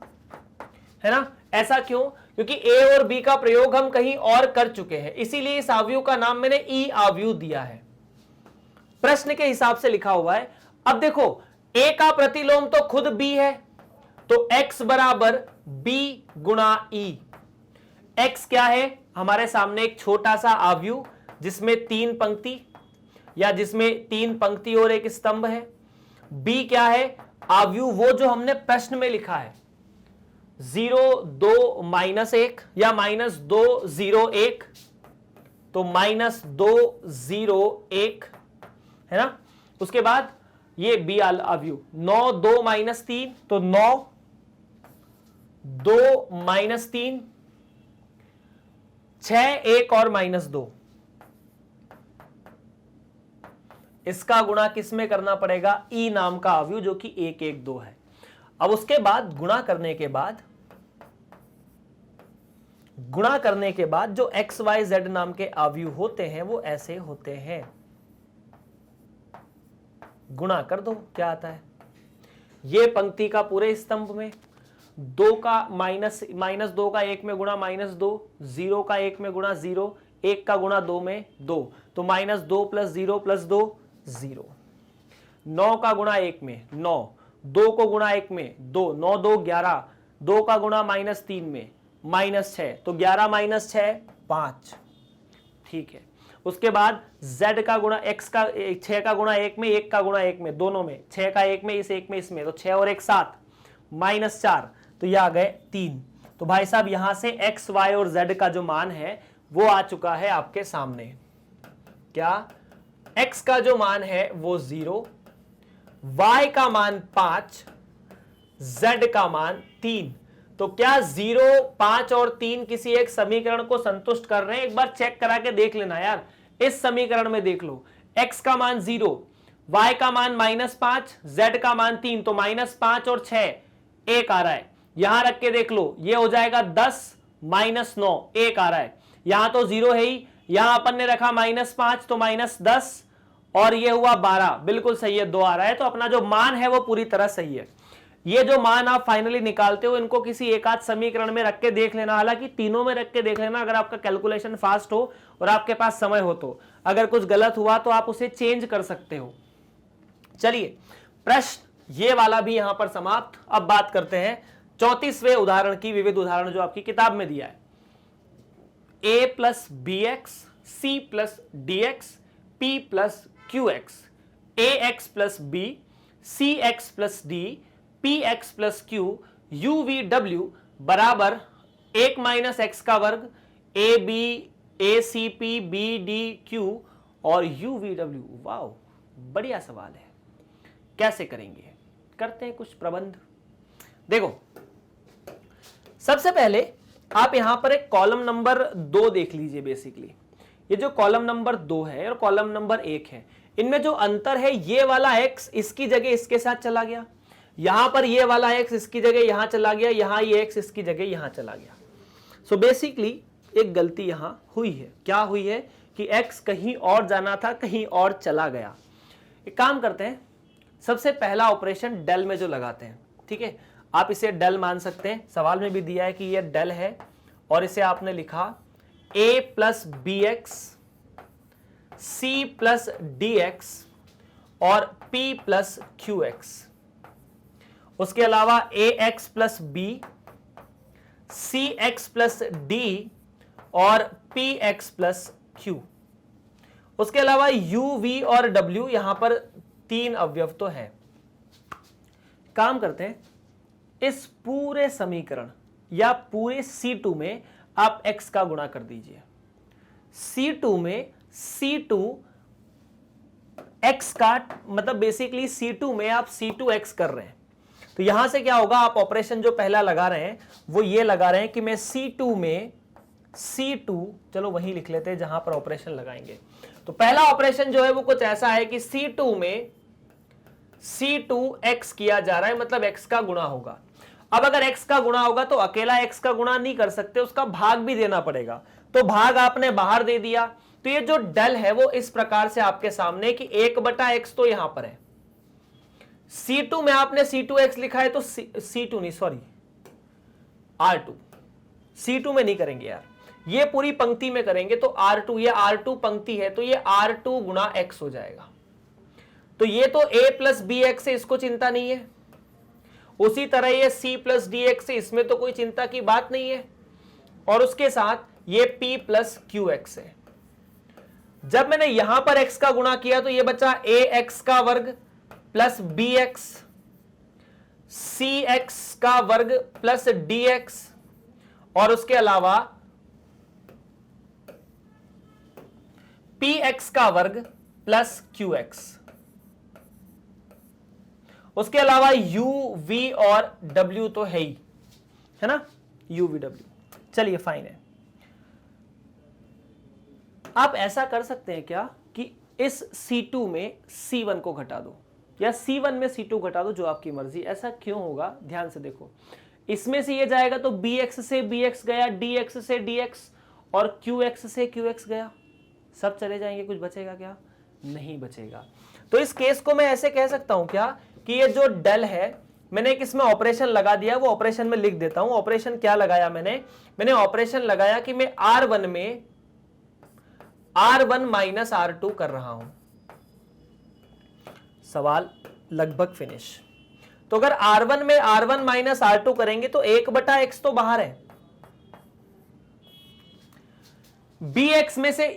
है ना। ऐसा क्यों? क्योंकि a और b का प्रयोग हम कहीं और कर चुके हैं, इसीलिए इस आव्यूह का नाम मैंने e आव्यूह दिया है, प्रश्न के हिसाब से लिखा हुआ है। अब देखो, a का प्रतिलोम तो खुद b है, तो x बराबर b गुणा e। x क्या है? हमारे सामने एक छोटा सा आव्यूह जिसमें 3 पंक्ति या जिसमें 3 पंक्ति और एक स्तंभ है। b क्या है? आव्यूह वो जो हमने प्रश्न में लिखा है, 0 2 -1 या -2 0 1, तो -2 0 1, है ना। उसके बाद ये b आव्यूह 9 2 -3, तो 9 2 -3, 6 1 और -2। इसका गुणा किस में करना पड़ेगा? e नाम का आव्यूह जो कि 1 1 2 है। अब उसके बाद गुणा करने के बाद जो x y z नाम के आव्यूह होते हैं वो ऐसे होते हैं। गुणा कर दो, क्या आता है? ये पंक्ति का पूरे स्तंभ में 2 का -2 का 1 में गुणा -2, 0 का 1 में गुणा 0, 1 का गुणा 2 में 2, तो -2 + 0 + 2 0। 9 का गुणा 1 में 9, 2 को गुणा 1 में 2, 9 2 11, 2 का गुणा -3 में -6, तो 11 - 6 5। ठीक है। उसके बाद z का गुणा x का 6 का गुणा 1 में, 1 का गुणा 1 में, दोनों में 6 का 1 में, इस 1 में, इसमें, तो 6 और 1 7, -4, तो ये आ गए 3। तो भाई साहब यहां से x y और z का जो मान है वो आ चुका है आपके सामने। क्या? x का जो मान है वो 0, y का मान 5, z का मान 3। तो क्या 0, 5 और 3 किसी एक समीकरण को संतुष्ट कर रहे हैं? एक बार चेक करा के देख लेना यार। इस समीकरण में देख लो, x का मान 0, y का मान -5, z का मान 3, तो -5 और 6 1 आ रहा है। यहां रख के देख लो, ये हो जाएगा 10 -9 1 आ रहा है। यहां तो 0 है ही, यहां अपन ने रखा -5 तो -10 और ये हुआ 12, बिल्कुल सही है, 2 आ रहा है। तो अपना जो मान है वो पूरी तरह सही है। ये जो मान आप फाइनली निकालते हो इनको किसी एक आध समीकरण में रख के देख लेना, हालांकि तीनों में रख के देख लेना अगर आपका कैलकुलेशन फास्ट हो और आपके पास समय हो तो। अगर कुछ गलत हुआ तो आप उसे चेंज कर सकते हो। चलिए प्रश्न ये वाला भी यहां पर समाप्त। अब बात करते हैं 34वें उदाहरण की, विविध उदाहरण जो आपकी किताब में दिया है। a plus B X, C plus D X, P plus Q X, A X plus B, C X plus D, P X plus Q, U V W बराबर 1 माइनस एक्स का वर्ग, A B, A C P, B D Q और U V W. Wow, बढ़िया सवाल है। कैसे करेंगे? करते हैं कुछ प्रबंध। देखो, सबसे पहले आप यहां पर एक कॉलम नंबर 2 देख लीजिए। बेसिकली ये जो कॉलम नंबर 2 है और कॉलम नंबर 1 है, इनमें जो अंतर है, ये वाला x इसकी जगह इसके साथ चला गया, यहां पर ये वाला x इसकी जगह यहां चला गया, यहां ये x इसकी जगह यहां चला गया। सो बेसिकली एक गलती यहां हुई है। क्या हुई है कि x कहीं और जाना था, कहीं और चला गया। एक काम करते हैं, सबसे पहला ऑपरेशन डेल में जो लगाते हैं, ठीक है, आप इसे डेल मान सकते हैं। सवाल में भी दिया है कि ये डेल है और इसे आपने लिखा a plus B X, C plus D X और p प्लस क्यू एक्स। उसके अलावा a X plus B, C X plus D और p एक्स प्लस क्यू। उसके अलावा u, v और w, यहां पर 3 अवयव तो है। काम करते हैं, इस पूरे समीकरण या पूरे C2 में आप x का गुणा कर दीजिए। C2 में C2 x का मतलब बेसिकली C2 में आप C2x कर रहे हैं, तो यहां से क्या होगा, आप ऑपरेशन जो पहला लगा रहे हैं वो ये लगा रहे हैं कि मैं C2 में C2, चलो वहीं लिख लेते हैं जहां पर ऑपरेशन लगाएंगे। तो पहला ऑपरेशन जो है वो कुछ ऐसा है कि C2 में C2x किया जा रहा है, मतलब x का गुणा होगा। अब अगर x का गुणा होगा तो अकेला x का गुणा नहीं कर सकते, उसका भाग भी देना पड़ेगा। तो भाग आपने बाहर दे दिया, तो ये जो डेल है वो इस प्रकार से आपके सामने कि 1/x तो यहां पर है। C2 में आपने C2x लिखा है तो C2 नहीं, सॉरी R2, C2 में नहीं करेंगे यार, ये पूरी पंक्ति में करेंगे। तो R2, ये R2 पंक्ति है तो ये R2 गुणा x हो जाएगा। तो ये तो a प्लस बी एक्स है, इसको चिंता नहीं है। उसी तरह ये c प्लस डी एक्स है, इसमें तो कोई चिंता की बात नहीं है। और उसके साथ ये p प्लस क्यू एक्स है। जब मैंने यहां पर x का गुणा किया तो ये बचा a x का वर्ग प्लस बी एक्स, सी एक्स का वर्ग प्लस डी एक्स और उसके अलावा पी एक्स का वर्ग प्लस क्यू एक्स। उसके अलावा u, v और w तो है ही, है ना, u, v, w। चलिए फाइन है। आप ऐसा कर सकते हैं क्या कि इस C2 में C1 को घटा दो या C1 में C2 घटा दो, जो आपकी मर्जी। ऐसा क्यों होगा, ध्यान से देखो, इसमें से ये जाएगा तो bx से bx गया, dx से dx और qx से qx गया, सब चले जाएंगे, कुछ बचेगा क्या? नहीं बचेगा। तो इस केस को मैं ऐसे कह सकता हूं क्या कि ये जो डेल है, मैंने एक इसमें ऑपरेशन लगा दिया, वो ऑपरेशन में लिख देता हूं। ऑपरेशन क्या लगाया मैंने ऑपरेशन लगाया कि मैं R1 में R1 माइनस R2 कर रहा हूं। सवाल लगभग फिनिश। तो अगर R1 में R1 माइनस R2 करेंगे तो 1/x तो बाहर है, bx में से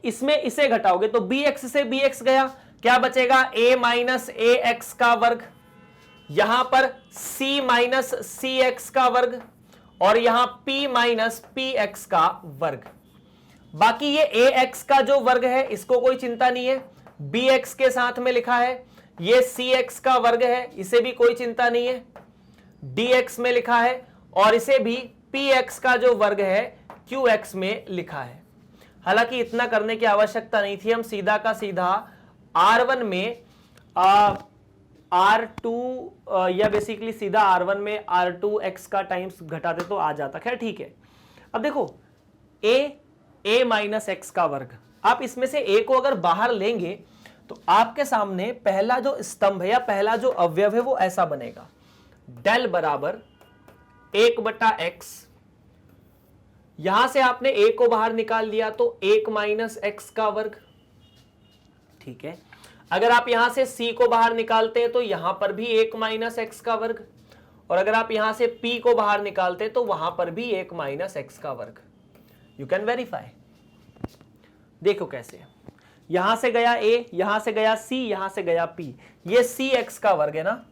इसमें इसे घटाओगे तो bx से bx गया, क्या बचेगा? a माइनस ए एक्स का वर्ग, यहां पर c माइनस सी एक्स का वर्ग और यहां p माइनस पी एक्स का वर्ग। बाकी ये ए एक्स का जो वर्ग है इसको कोई चिंता नहीं है, bx के साथ में लिखा है। ये सी एक्स का वर्ग है, इसे भी कोई चिंता नहीं है, dx में लिखा है और इसे भी पी एक्स का जो वर्ग है qx में लिखा है। हालांकि इतना करने की आवश्यकता नहीं थी, हम सीधा का सीधा R1 में R2 या बेसिकली सीधा R1 में R2x का टाइम्स घटाते तो आ जाता। खैर ठीक है। अब देखो a माइनस एक्स का वर्ग, आप इसमें से a को अगर बाहर लेंगे तो आपके सामने पहला जो स्तंभ है या पहला जो अवयव है वो ऐसा बनेगा। डेल बराबर 1/x, यहां से आपने a को बाहर निकाल लिया तो 1 माइनस एक्स का वर्ग, ठीक है। अगर आप यहां से c को बाहर निकालते हैं तो यहां पर भी 1 माइनस एक्स का वर्ग, और अगर आप यहां से p को बाहर निकालते हैं तो वहां पर भी 1 माइनस एक्स का वर्ग। You can verify. देखो कैसे, यहां से गया a, यहां से गया c, यहां से गया p, ये c x का वर्ग है ना।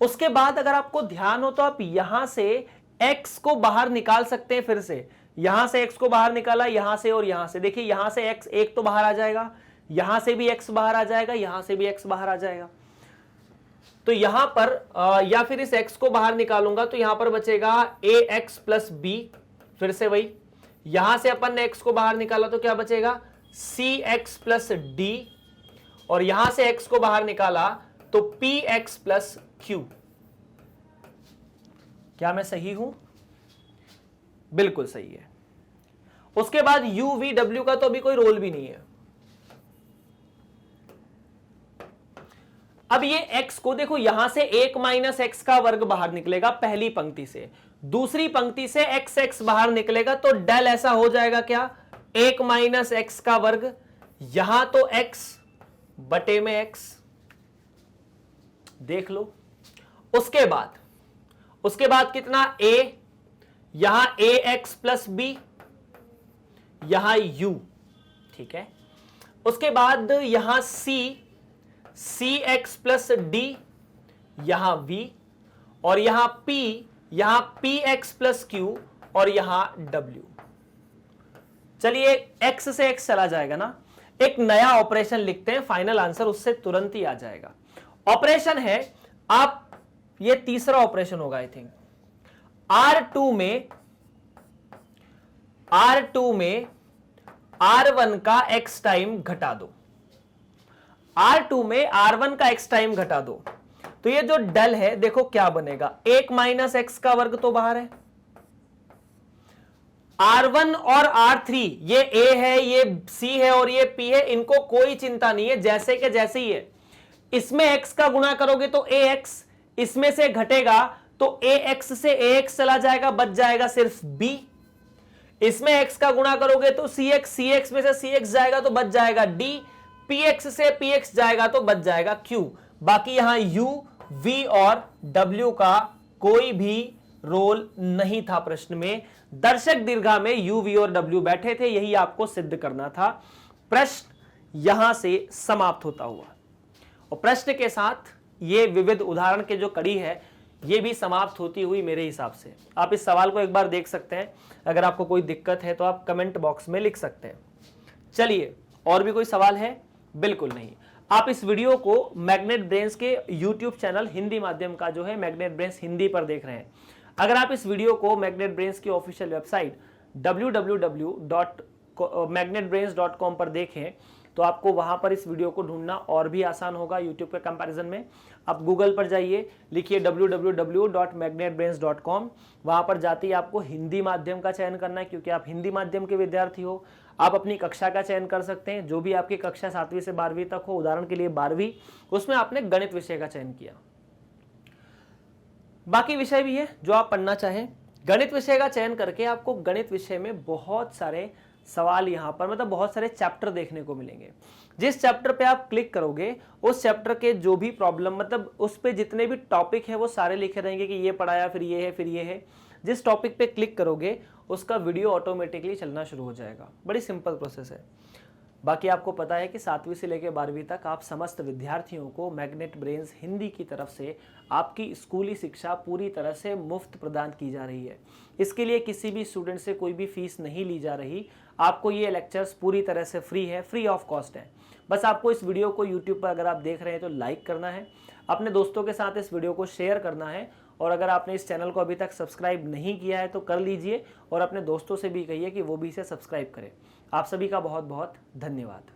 उसके बाद अगर आपको ध्यान हो तो आप यहां से x को बाहर निकाल सकते हैं। फिर से यहां से x को बाहर निकाला, यहां से और यहां से, देखिए यहां से x एक तो बाहर आ जाएगा, यहां से भी x बाहर आ जाएगा, यहां से भी x बाहर आ जाएगा। तो यहां पर या फिर इस x को बाहर निकालूंगा तो यहां पर बचेगा ax प्लस b, फिर से वही, यहां से अपन ने x को बाहर निकाला तो क्या बचेगा cx प्लस d, और यहां से x को बाहर निकाला तो px प्लस q। क्या मैं सही हूं? बिल्कुल सही है। उसके बाद u v w का तो अभी कोई रोल भी नहीं है। अब ये x को देखो, यहां से 1 माइनस एक्स का वर्ग बाहर निकलेगा पहली पंक्ति से, दूसरी पंक्ति से x x बाहर निकलेगा तो डेल ऐसा हो जाएगा क्या, 1 माइनस एक्स का वर्ग, यहां तो x बटे में x, देख लो। उसके बाद कितना a, यहां ax प्लस b, यहां u, ठीक है। उसके बाद यहां cx प्लस d, यहां v, और यहां px प्लस q, और यहां w। चलिए x से x चला जाएगा ना, एक नया ऑपरेशन लिखते हैं, फाइनल आंसर उससे तुरंत ही आ जाएगा। ऑपरेशन है, आप ये तीसरा ऑपरेशन होगा आई थिंक, R2 में R1 का x टाइम घटा दो, R2 में R1 का x टाइम घटा दो, तो ये जो डेल है देखो क्या बनेगा, 1 माइनस एक्स का वर्ग तो बाहर है, R1 और R3 ये A है, ये C है और ये P है, इनको कोई चिंता नहीं है, जैसे के जैसे ही है। इसमें x का गुणा करोगे तो ax, इसमें से घटेगा तो ax से ax चला जाएगा, बच जाएगा सिर्फ b। इसमें x का गुणा करोगे तो cx में से cx जाएगा तो बच जाएगा d, px से px जाएगा तो बच जाएगा q। बाकी यहां u, v और w का कोई भी रोल नहीं था प्रश्न में। दर्शक दीर्घा में u, v और w बैठे थे, यही आपको सिद्ध करना था। प्रश्न यहां से समाप्त होता हुआ, और प्रश्न के साथ ये विविध उदाहरण के जो कड़ी है ये भी समाप्त होती हुई मेरे हिसाब से। आप इस सवाल को एक बार देख सकते हैं, अगर आपको कोई दिक्कत है तो आप कमेंट बॉक्स में लिख सकते हैं। चलिए, और भी कोई सवाल है? बिल्कुल नहीं। आप इस वीडियो को मैग्नेट ब्रेन्स के यूट्यूब चैनल हिंदी माध्यम का जो है मैग्नेट ब्रेन्स हिंदी पर देख रहे हैं। अगर आप इस वीडियो को मैग्नेट ब्रेन्स की ऑफिशियल वेबसाइट www.magnetbrains.com पर देखें तो आपको वहां पर इस वीडियो को ढूंढना और भी आसान होगा यूट्यूब के कंपैरिजन में। आप गूगल पर जाइए, लिखिए www.magnetbrains.com, वहां पर जाते ही आपको हिंदी माध्यम का चयन करना है, क्योंकि आप हिंदी माध्यम के विद्यार्थी हो। आप अपनी कक्षा का चयन कर सकते हैं, जो भी आपकी कक्षा 7वीं से 12वीं तक हो, उदाहरण के लिए 12वीं, उसमें आपने गणित विषय का चयन किया। बाकी विषय भी है जो आप पढ़ना चाहें। गणित विषय का चयन करके आपको गणित विषय में बहुत सारे सवाल यहां पर, मतलब बहुत सारे चैप्टर देखने को मिलेंगे। जिस चैप्टर पे आप क्लिक करोगे उस चैप्टर के जो भी प्रॉब्लम, मतलब उस पे जितने भी टॉपिक है वो सारे लिखे रहेंगे कि ये पढ़ाया, फिर ये है, फिर ये है। जिस टॉपिक पे क्लिक करोगे उसका वीडियो ऑटोमेटिकली चलना शुरू हो जाएगा। बड़ी सिंपल प्रोसेस है। बाकी आपको पता है कि 7वीं से लेकर 12वीं तक आप समस्त विद्यार्थियों को मैग्नेट ब्रेन्स हिंदी की तरफ से आपकी स्कूली शिक्षा पूरी तरह से मुफ्त प्रदान की जा रही है। इसके लिए किसी भी स्टूडेंट से कोई भी फीस नहीं ली जा रही। आपको ये लेक्चर्स पूरी तरह से फ्री है, फ्री ऑफ कॉस्ट है। बस आपको इस वीडियो को यूट्यूब पर अगर आप देख रहे हैं तो लाइक करना है, अपने दोस्तों के साथ इस वीडियो को शेयर करना है, और अगर आपने इस चैनल को अभी तक सब्सक्राइब नहीं किया है तो कर लीजिए, और अपने दोस्तों से भी कहिए कि वो भी इसे सब्सक्राइब करें। आप सभी का बहुत बहुत धन्यवाद।